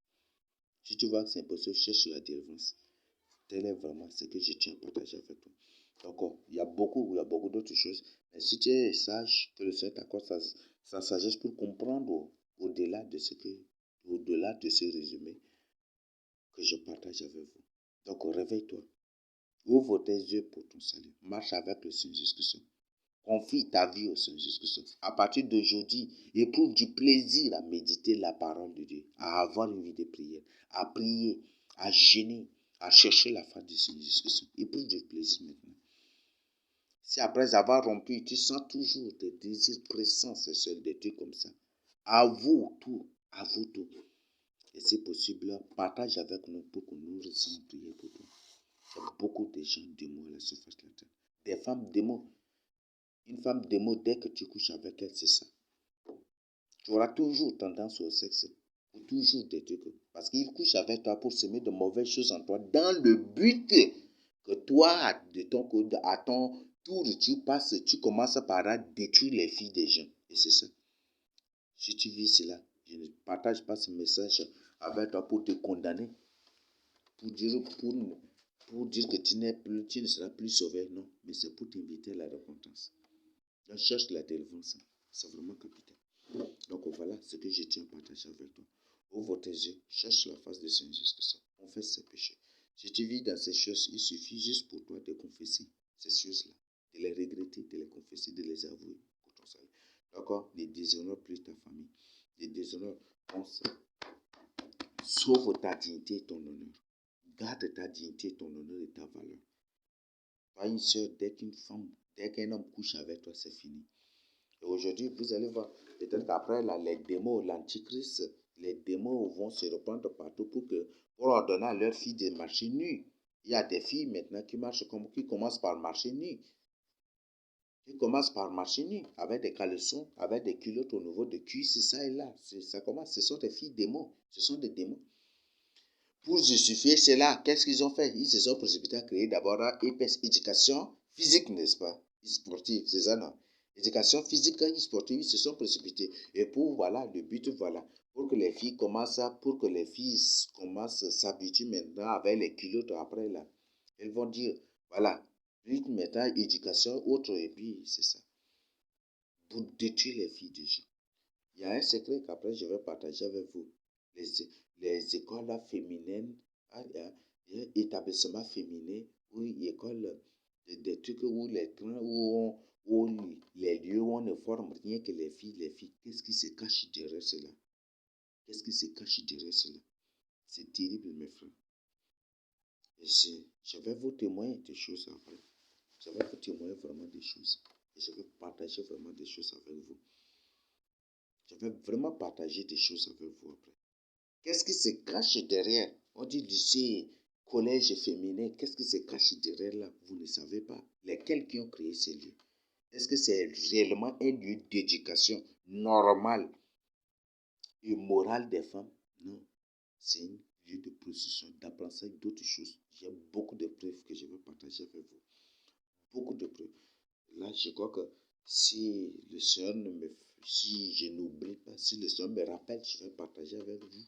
Si tu vois que c'est impossible, cherche la délivrance. Tel est vraiment ce que je tiens à partager avec toi. Donc, il y a beaucoup d'autres choses. Mais si tu es sage, que le Seigneur t'accorde sa sagesse pour comprendre au-delà de ce résumé que je partage avec vous. Donc, réveille-toi. Ouvre tes yeux pour ton salut. Marche avec le Seigneur Jésus-Christ. Confie ta vie au Seigneur Jésus-Christ. À partir d'aujourd'hui, éprouve du plaisir à méditer la parole de Dieu, à avoir une vie de prière, à prier, à jeûner, à chercher la face du Seigneur Jésus-Christ. Éprouve du plaisir maintenant. Si après avoir rompu, tu sens toujours des désirs pressants, c'est seul des trucs comme ça, avoue tout. Et si possible, partage avec nous pour que nous restions prier pour toi. Il y a beaucoup de gens démons à la surface de la terre. Des femmes démons. Une femme démon, dès que tu couches avec elle, c'est ça. Tu auras toujours tendance au sexe. Ou toujours des trucs. Parce qu'il couche avec toi pour semer de mauvaises choses en toi dans le but que toi, de ton côté, à ton tour, tu commences par détruire les filles des gens. Et c'est ça. Si tu vis cela, je ne partage pas ce message avec toi pour te condamner. Pour dire que tu ne seras plus sauvé. Non, mais c'est pour t'inviter à la repentance. Donc, cherche la délivrance. C'est vraiment capital. Donc, voilà ce que je tiens à partager avec toi. Ouvre tes yeux, cherche la face de Seigneur Jésus-Christ. Confesse ses péchés. Si tu vis dans ces choses, il suffit juste pour toi de confesser ces choses-là, de les regretter, de les confesser, de les avouer pour ton salut. D'accord? Ne déshonore plus ta famille. Ne déshonore ton sang. Sauve ta dignité et ton honneur. Garde ta dignité, ton honneur et ta valeur. Pas une soeur, dès qu'un homme couche avec toi, c'est fini. Et aujourd'hui, vous allez voir, peut-être qu'après, là, les démons, l'antichrist, les démons vont se répandre partout pour ordonner à leurs filles de marcher nues. Il y a des filles maintenant qui commencent par marcher nues. Qui commencent par marcher nues, avec des caleçons, avec des culottes au niveau de cuisses, ça et là. Ça commence, ce sont des filles démons. Ce sont des démons. Pour justifier cela, qu'est-ce qu'ils ont fait? Ils se sont précipités à créer d'abord une éducation physique, n'est-ce pas? Sportive, c'est ça, non? Éducation physique et sportive, ils se sont précipités. Et le but, pour que les filles commencent à s'habituer maintenant avec les culottes après, là. Elles vont dire, voilà, plus maintenant, éducation, autre, et puis c'est ça. Pour détruire les filles des gens. Il y a un secret qu'après je vais partager avec vous. Les écoles féminines, il y a un établissement féminin, où école, des trucs où les trains, où les lieux où on ne forme rien que les filles, qu'est-ce qui se cache derrière cela? Qu'est-ce qui se cache derrière cela? C'est terrible, mes frères. Et je vais vous témoigner des choses après. Je vais vous témoigner vraiment des choses. Et je vais partager vraiment des choses avec vous. Je vais vraiment partager des choses avec vous après. Qu'est-ce qui se cache derrière? On dit lycée, collège féminin. Qu'est-ce qui se cache derrière là? Vous ne savez pas. Lesquels qui ont créé ces lieux? Est-ce que c'est réellement un lieu d'éducation normale et morale des femmes? Non. C'est un lieu de prostitution, d'apprentissage d'autres choses. Il y a beaucoup de preuves que je vais partager avec vous. Beaucoup de preuves. Là, je crois que Si le Seigneur ne me... Si je n'oublie pas, si le Seigneur me rappelle, je vais partager avec vous.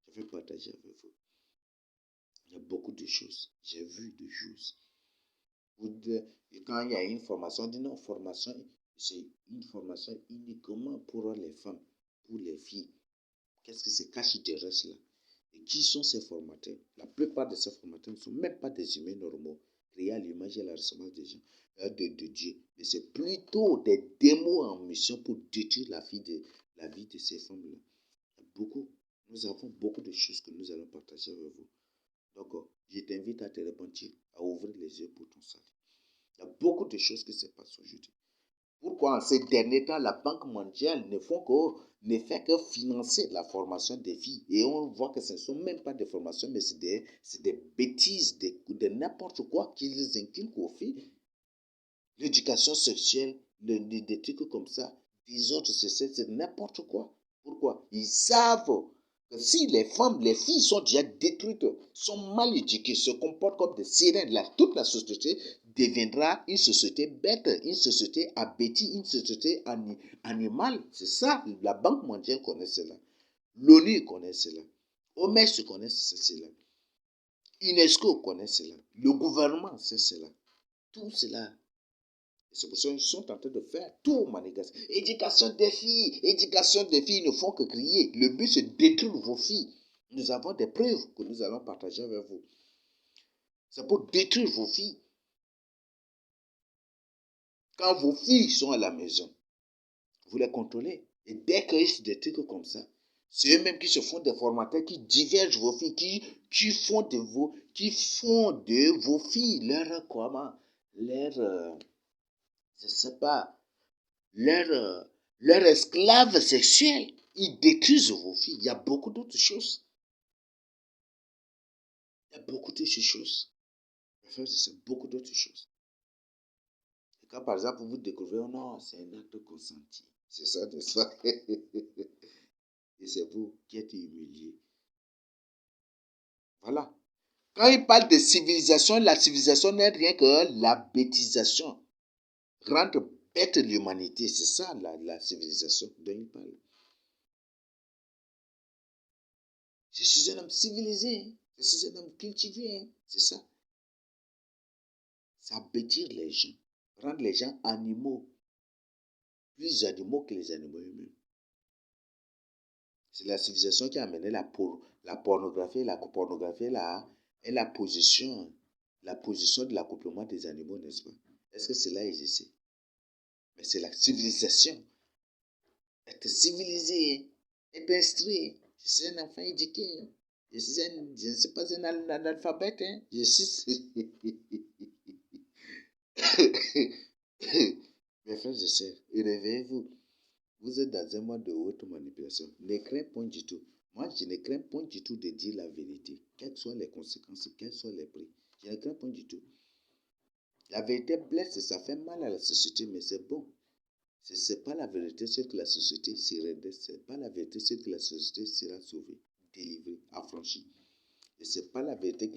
Je vais partager avec vous. Il y a beaucoup de choses. J'ai vu de choses. Et quand il y a une formation, on dit non, formation, c'est une formation uniquement pour les femmes, pour les filles. Qu'est-ce qui se cache derrière cela? Et qui sont ces formateurs? La plupart de ces formateurs ne sont même pas des humains normaux, créés à l'image et à la ressemblance des gens, de Dieu. Mais c'est plutôt des démons en mission pour détruire la vie de ces femmes-là. Beaucoup. Nous avons beaucoup de choses que nous allons partager avec vous. Donc, je t'invite à te repentir, à ouvrir les yeux pour ton salut. Il y a beaucoup de choses qui se passent aujourd'hui. Pourquoi en ces derniers temps, la Banque mondiale ne fait que financer la formation des filles. Et on voit que ce ne sont même pas des formations, mais c'est des bêtises, de n'importe quoi qu'ils inculquent aux filles. L'éducation sexuelle, des trucs comme ça, des autres, c'est n'importe quoi. Pourquoi? Ils savent que si les filles sont déjà détruites, sont mal éduquées, se comportent comme des sirènes, toute la société deviendra une société bête, une société abétie, une société animale. C'est ça, la Banque mondiale connaît cela. L'ONU connaît cela. OMS connaît cela. UNESCO connaît cela. Le gouvernement sait cela. Tout cela. C'est pour ça qu'ils sont en train de faire tout manigas. Éducation des filles ne font que crier. Le but, c'est de détruire vos filles. Nous avons des preuves que nous allons partager avec vous. C'est pour détruire vos filles. Quand vos filles sont à la maison, vous les contrôlez. Et dès qu'il y a des trucs comme ça, c'est eux-mêmes qui se font des formateurs, qui divergent vos filles, qui font de vos filles leur comment, leur, je sais pas, leur esclave sexuel. Ils détruisent vos filles. Il y a beaucoup d'autres choses. Il y a beaucoup d'autres choses. C'est beaucoup d'autres choses. Et quand par exemple vous découvrez, oh non, c'est un acte consenti. C'est ça, n'est-ce pas? Et c'est vous qui êtes humilié. Voilà. Quand il parle de civilisation, la civilisation n'est rien que la bêtisation. Rendre bête l'humanité. C'est ça la civilisation dont il parle. Je suis un homme civilisé. Hein. Je suis un homme cultivé. Hein. C'est ça. Ça bêtir les gens. Rendre les gens animaux. Plus animaux que les animaux eux-mêmes. C'est la civilisation qui a amené la pornographie, et la position de l'accouplement des animaux, n'est-ce pas? Est-ce que cela existe? Mais c'est la civilisation. Être civilisé, être instruit. Je suis un enfant éduqué. Je ne suis pas un analphabète. Hein. Je suis... Mes frères et sœurs, réveillez-vous. Vous êtes dans un monde de haute manipulation. Ne crains point du tout. Moi, je ne crains point du tout de dire la vérité. Quelles que soient les conséquences, quels soient les prix. Je ne crains point du tout. La vérité blesse, ça fait mal à la société, mais c'est bon. Ce n'est pas la vérité, c'est que la société s'y redresse. Ce n'est pas la vérité, c'est que la société sera sauvée, délivrée, affranchie. Et ce n'est pas la vérité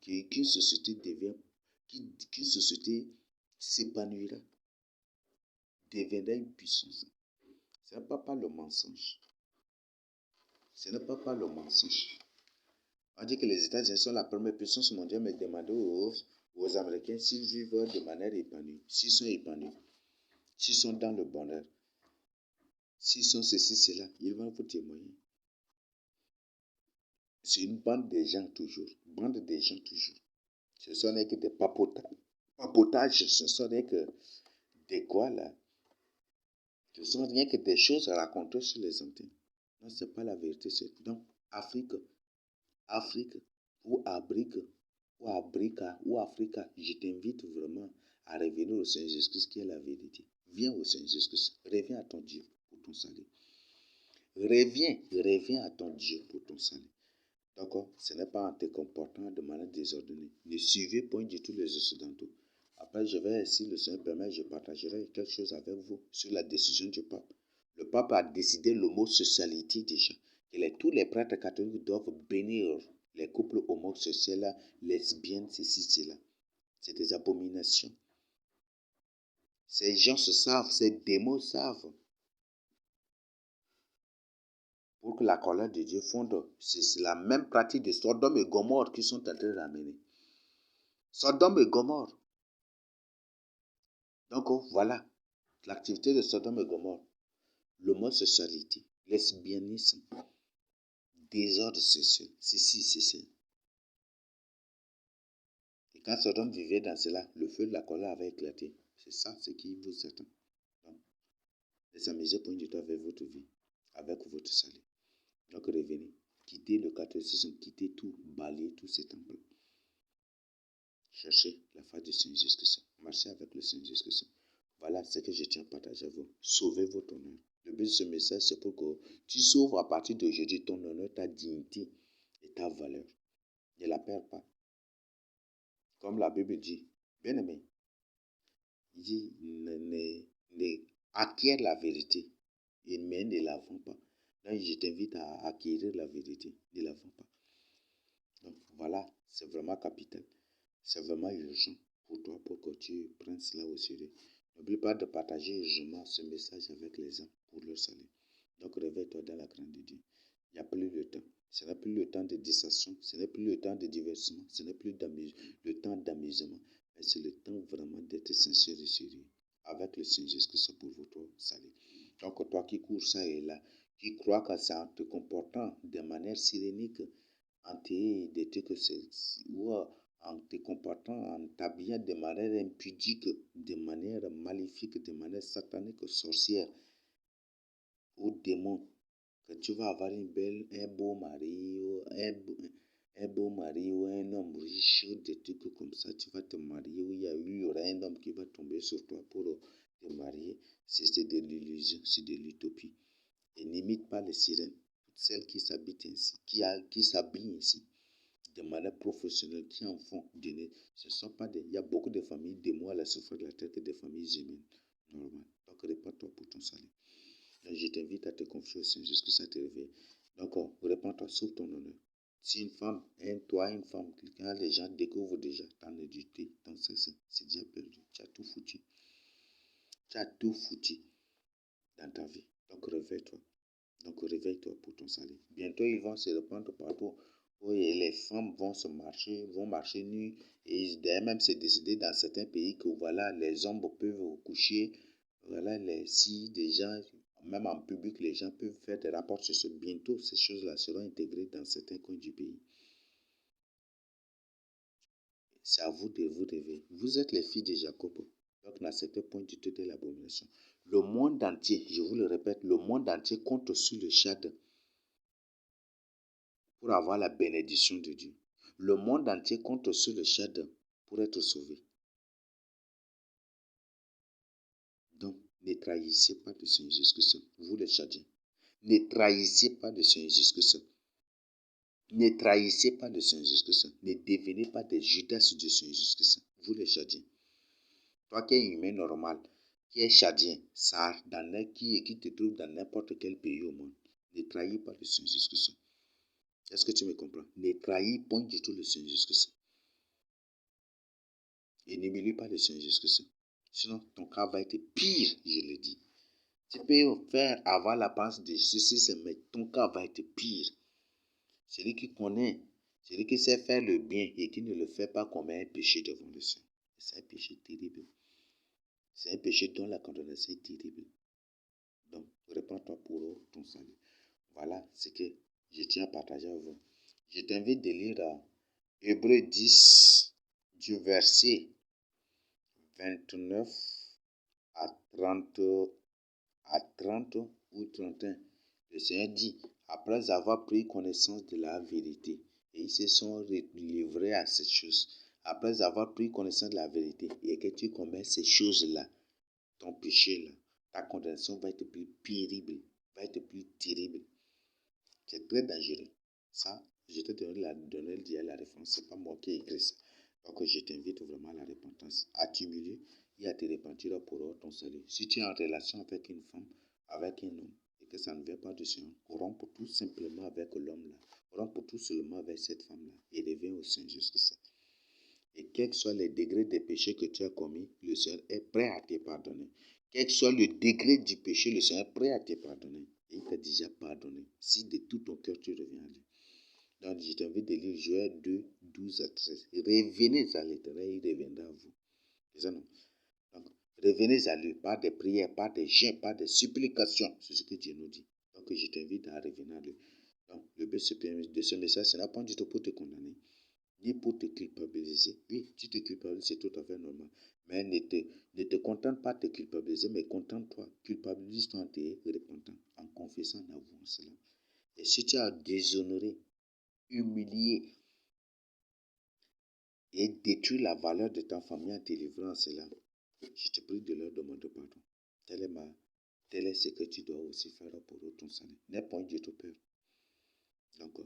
qu'une société qu'une société s'épanouira, deviendra une puissance. Ce n'est pas le mensonge. Ce n'est pas le mensonge. On dit que les États-Unis sont la première puissance mondiale, mais demandez aux Américains s'ils vivent de manière épanouie, s'ils sont épanouis, s'ils sont dans le bonheur, s'ils sont ceci, cela, ils vont vous témoigner. C'est une bande de gens toujours, Ce ne sont que des papotages, ce ne sont que des quoi là. Ce ne sont rien que des choses à raconter sur les antennes. Non, ce n'est pas la vérité. Donc, Afrique, ou Africa, je t'invite vraiment à revenir au Seigneur Jésus-Christ qui est la vérité. Viens au Seigneur Jésus-Christ. Reviens à ton Dieu pour ton salut. Reviens à ton Dieu pour ton salut. D'accord? Ce n'est pas en te comportant de manière désordonnée. Ne suivez point du tout les Occidentaux. Après, si le Seigneur permet, je partagerai quelque chose avec vous sur la décision du pape. Le pape a décidé l'homosexualité déjà. Tous les prêtres catholiques doivent bénir les couples homosexuels, lesbiennes, ceci, cela. C'est des abominations. Ces gens se savent, ces démons savent. Pour que la colère de Dieu fonde. C'est la même pratique de Sodome et Gomorrhe qui sont en train d'amener. Sodome et Gomorrhe. Donc voilà, l'activité de Sodome et Gomorrhe. L'homosexualité, lesbianisme, désordre sexuel, ceci, ceci. Et quand Sodome vivait dans cela, le feu de la colère avait éclaté. C'est ça ce qui vous attend. Donc, les amusez point du tout avec votre vie, avec votre salut. Donc revenez, quittez le catholicisme, quittez tout, balayez tous ces temples. Cherchez la face du Seigneur Jésus-Christ. Marchez avec le Seigneur Jésus-Christ. Voilà ce que je tiens à partager à vous. Sauvez votre honneur. Le but de ce message, c'est pour que tu sauves à partir d'aujourd'hui ton honneur, ta dignité et ta valeur. Ne la perds pas. Comme la Bible dit, bien aimé, il dit, acquiert la vérité, mais ne la vends pas. Là, je t'invite à acquérir la vérité, ne la vends pas. Donc voilà, c'est vraiment capital. C'est vraiment urgent pour toi, pour que tu prennes cela au sérieux. N'oublie pas de partager urgemment ce message avec les gens pour leur salut. Donc réveille-toi dans la grande de Dieu. Il n'y a plus le temps. Ce n'est plus le temps de distraction, ce n'est plus le temps de divertissement, ce n'est plus le temps d'amusement, mais c'est le temps vraiment d'être sincère et sérieux avec le Seigneur Jésus-Christ pour votre salut. Donc toi qui cours ça et là, qui crois que c'est en te comportant de manière sirénique, en te comportant, en t'habillant de manière impudique, de manière maléfique, de manière satanique, sorcière ou démon, que tu vas avoir un beau mari, un beau mari ou un homme riche, des trucs comme ça, tu vas te marier, ou il y aura un homme qui va tomber sur toi pour te marier, c'est de l'illusion, c'est de l'utopie. Et n'imite pas les sirènes, toutes celles qui s'habitent ainsi, qui s'habillent ainsi, de manière professionnelle, qui en font donner. Ce ne sont pas des... Il y a beaucoup de familles, des mois à la souffrance de la tête, des familles humaines, normales. Donc, répands-toi pour ton salut. Donc, je t'invite à te confier au Seigneur jusqu'à ça te réveille. Donc, répands-toi, sauve ton honneur. Si une femme, une femme, quand les gens découvrent déjà ta nudité, ton sexe, c'est déjà perdu. Tu as tout foutu. Tu as tout foutu dans ta vie. Donc, réveille-toi. Donc, réveille-toi pour ton salut. Bientôt, ils vont se répandre partout. Oui, les femmes vont marcher nues. Et d'ailleurs, même c'est décidé dans certains pays que voilà, les hommes peuvent coucher. Voilà, si des gens, même en public, les gens peuvent faire des rapports sur ce. Bientôt, ces choses-là seront intégrées dans certains coins du pays. C'est à vous de vous réveiller. Vous êtes les filles de Jacob. Donc, n'acceptez point du tout de l'abomination. Le monde entier, je vous le répète, le monde entier compte sur le Tchad pour avoir la bénédiction de Dieu. Le monde entier compte sur le Tchad pour être sauvé. Donc, ne trahissez pas le Seigneur Jésus-Christ, vous les Tchadiens. Ne trahissez pas le Seigneur Jésus-Christ. Ne trahissez pas le Seigneur Jésus-Christ. Ne devenez pas des Judas du Seigneur Jésus-Christ, vous les Tchadiens. Toi qui es humain normal, qui es Tchadien, qui te trouve dans n'importe quel pays au monde, ne trahis pas le Seigneur Jésus-Christ. Est-ce que tu me comprends? Ne trahis point du tout le Seigneur Jésus-Christ. Et n'humilie pas le Seigneur Jésus-Christ. Sinon, ton cas va être pire, je le dis. Tu peux faire avoir la pensée de ceci, mais ton cas va être pire. Celui qui connaît, celui qui sait faire le bien et qui ne le fait pas commet un péché devant le Seigneur. C'est un péché terrible. C'est un péché dont la condamnation est terrible. Donc, répands-toi pour ton salut. Voilà ce que je tiens à partager avec vous. Je t'invite de lire Hébreux 10, du verset 29 à 30 ou 31. Le Seigneur dit, après avoir pris connaissance de la vérité, et ils se sont livrés à ces choses. Après avoir pris connaissance de la vérité, et que tu commets ces choses-là, ton péché-là, ta condamnation va être plus pénible, va être plus terrible. C'est très dangereux. Ça, je t'ai donné déjà la référence. Ce n'est pas moi qui ai écrit ça. Donc, je t'invite vraiment à la repentance, à t'humilier et à te repentir pour ton salut. Si tu es en relation avec une femme, avec un homme, et que ça ne vient pas du Seigneur, romps tout simplement avec l'homme-là. Romps tout seulement avec cette femme-là et reviens au Seigneur Jésus-Christ. Et quels que soient les degrés des péchés que tu as commis, le Seigneur est prêt à te pardonner. Quel que soit le degré du péché, le Seigneur est prêt à te pardonner. Et il t'a déjà pardonné. Si de tout ton cœur tu reviens à lui. Donc je t'invite de lire Joël 2, 12 à 13. Revenez à l'Éternel, il reviendra à vous. C'est ça, non? Donc, revenez à lui par des prières, par des jeûnes, par des supplications. C'est ce que Dieu nous dit. Donc je t'invite à revenir à lui. Donc le but de ce message, ce n'est pas du tout pour te condamner, ni pour te culpabiliser. Oui, tu te culpabilises, c'est tout à fait normal. Mais ne te contente pas de te culpabiliser, mais contente-toi, culpabilise-toi en te repentant, en confessant, en avouant cela. Et si tu as déshonoré, humilié et détruit la valeur de ta famille en te livrant à cela, je te prie de leur demander pardon. Tel est ce que tu dois aussi faire pour ton salut. N'aie point du tout peur. Donc,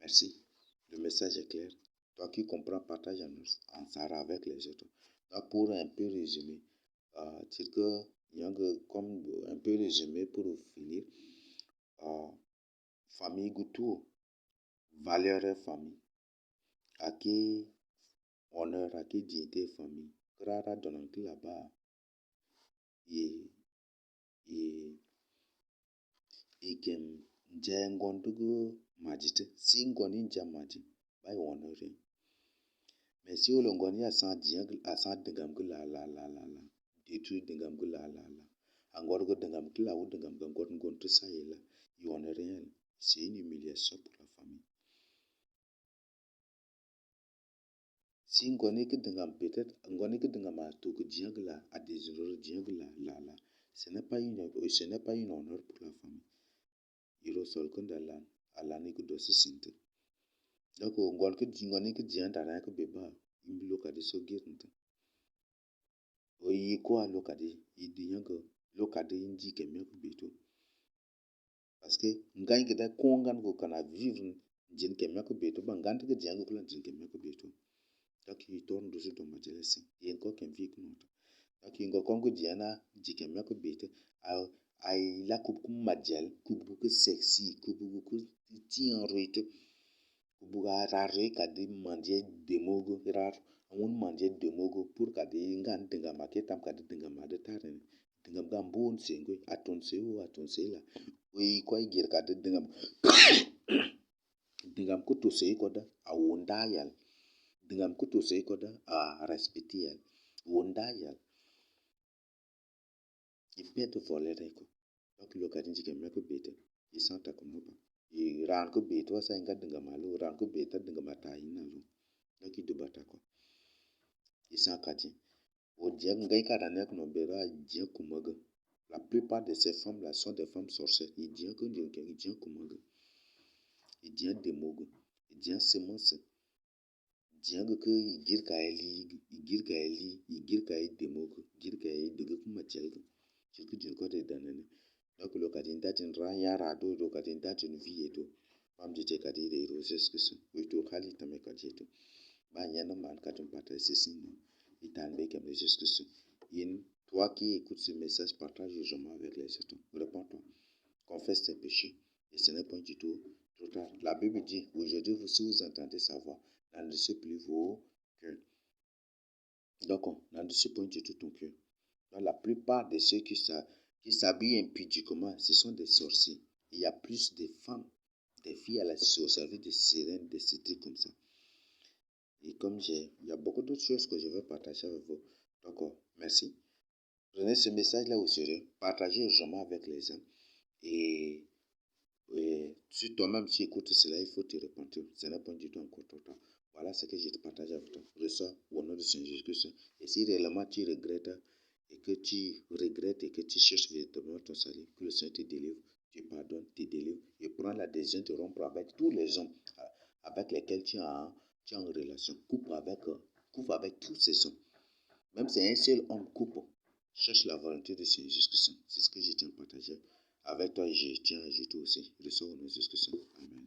merci. Le message est clair. Toi qui comprends, partage en Sarah avec les autres. Donc, pour un peu résumer, comme un peu résumé pour finir, famille Goutou, valeur famille, à qui honneur, à qui dignité famille, Krara Donanki là-bas, et Ikem Njengondugu Majite, si Ngoni Njamaji, by honoring. Mais si on ngoni à 100 dengam la détruit dengam la angorgo dengam la ou dengam gangor ngon tout ça est là, il en est rien. C'est une humiliation pour la famille. Si ngoni que dengam peut-être ngoni que dengam a tout que diangla a des erreurs diangla la, ce n'est pas une honneur pour la famille. Il ressort comme dans la nique de ce sinte. Donc ngoni que diandara que beba imbiloka de so girnta. Oyi ko a lokadi idiyango lokadi indi kemia ko beto parce que ngan ke da ko ngan ko kana vivre jin kemia ko beto ba ngan ke diyango ko jin kemia ko beto donc il tourne dessus dans ma jealousy et encore qu'un vie que notre donc il ngokon ko diana ji kemia ko beto ai la ko majel ko beaucoup sexy ko beaucoup ti en rite ko buga rare kadi manje demogo rare un manje demogo pour kadi ngan denga maketam kadi denga made taren denga gambon sengo atonse la we ko gir kadi denga ko to se ko da a wonda yal denga ko to se ko da a respecter yal wonda yal il peut voler ko donc lo kadi jike me ko bete il senta comme pas il ran ko beto sa nga denga malo ran ko beta denga mata ina lo donc il debata ko Isan Kadi. La plupart de ces femmes-là sont des femmes sorcières. Ils disent que ils disent Kumaga. Ils disent Demogo. Ils disent Semence. Ils disent que ils disent Kaeli. Ils disent Kaeli. Ils disent Kaeli Demogo. Ils disent Kaeli Degokumatiaga. C'est que Dieu code d'année. Donc le Kadinda tindra yarado, le Kadinda une vie et tout. Femme de Tekadi de Roses que ça. Oui, tout Kali Tamekadieto. Yana man katum partage ceci. Il t'en veut comme juste que ça. Toi qui écoutes ce message, partage justement avec les autres. Réponds-toi. Confesse tes péchés. Et ce n'est pas du tout trop tard. La Bible dit, aujourd'hui, si vous entendez sa voix, n'endurcez plus vos cœurs. Donc, n'endurcez pas du tout ton cœur. Donc, la plupart de ceux qui s'habillent impudiquement, ce sont des sorciers. Il y a plus de femmes, des filles au service de sirènes, de ces trucs comme ça. Et comme il y a beaucoup d'autres choses que je veux partager avec vous. Donc, merci. Prenez ce message-là au sérieux. Partagez urgemment avec les gens. Et si toi-même tu écoutes cela, il faut te repentir. Ce n'est pas du tout encore trop tard. Voilà ce que je te partage avec toi. Reçois au nom de Saint Jésus-Christ. Et si réellement tu regrettes et que tu cherches véritablement ton salut, que le Seigneur te délivre, tu pardonnes, te délivre et prends la décision de rompre avec tous les hommes avec lesquels tu es en relation. Coupe avec tous ces hommes. Même si un seul homme coupe, cherche la volonté de Seigneur Jésus-Christ. C'est ce que je tiens à partager avec toi et je tiens à ajouter aussi. Reçois au nom de Jésus-Christ. Amen.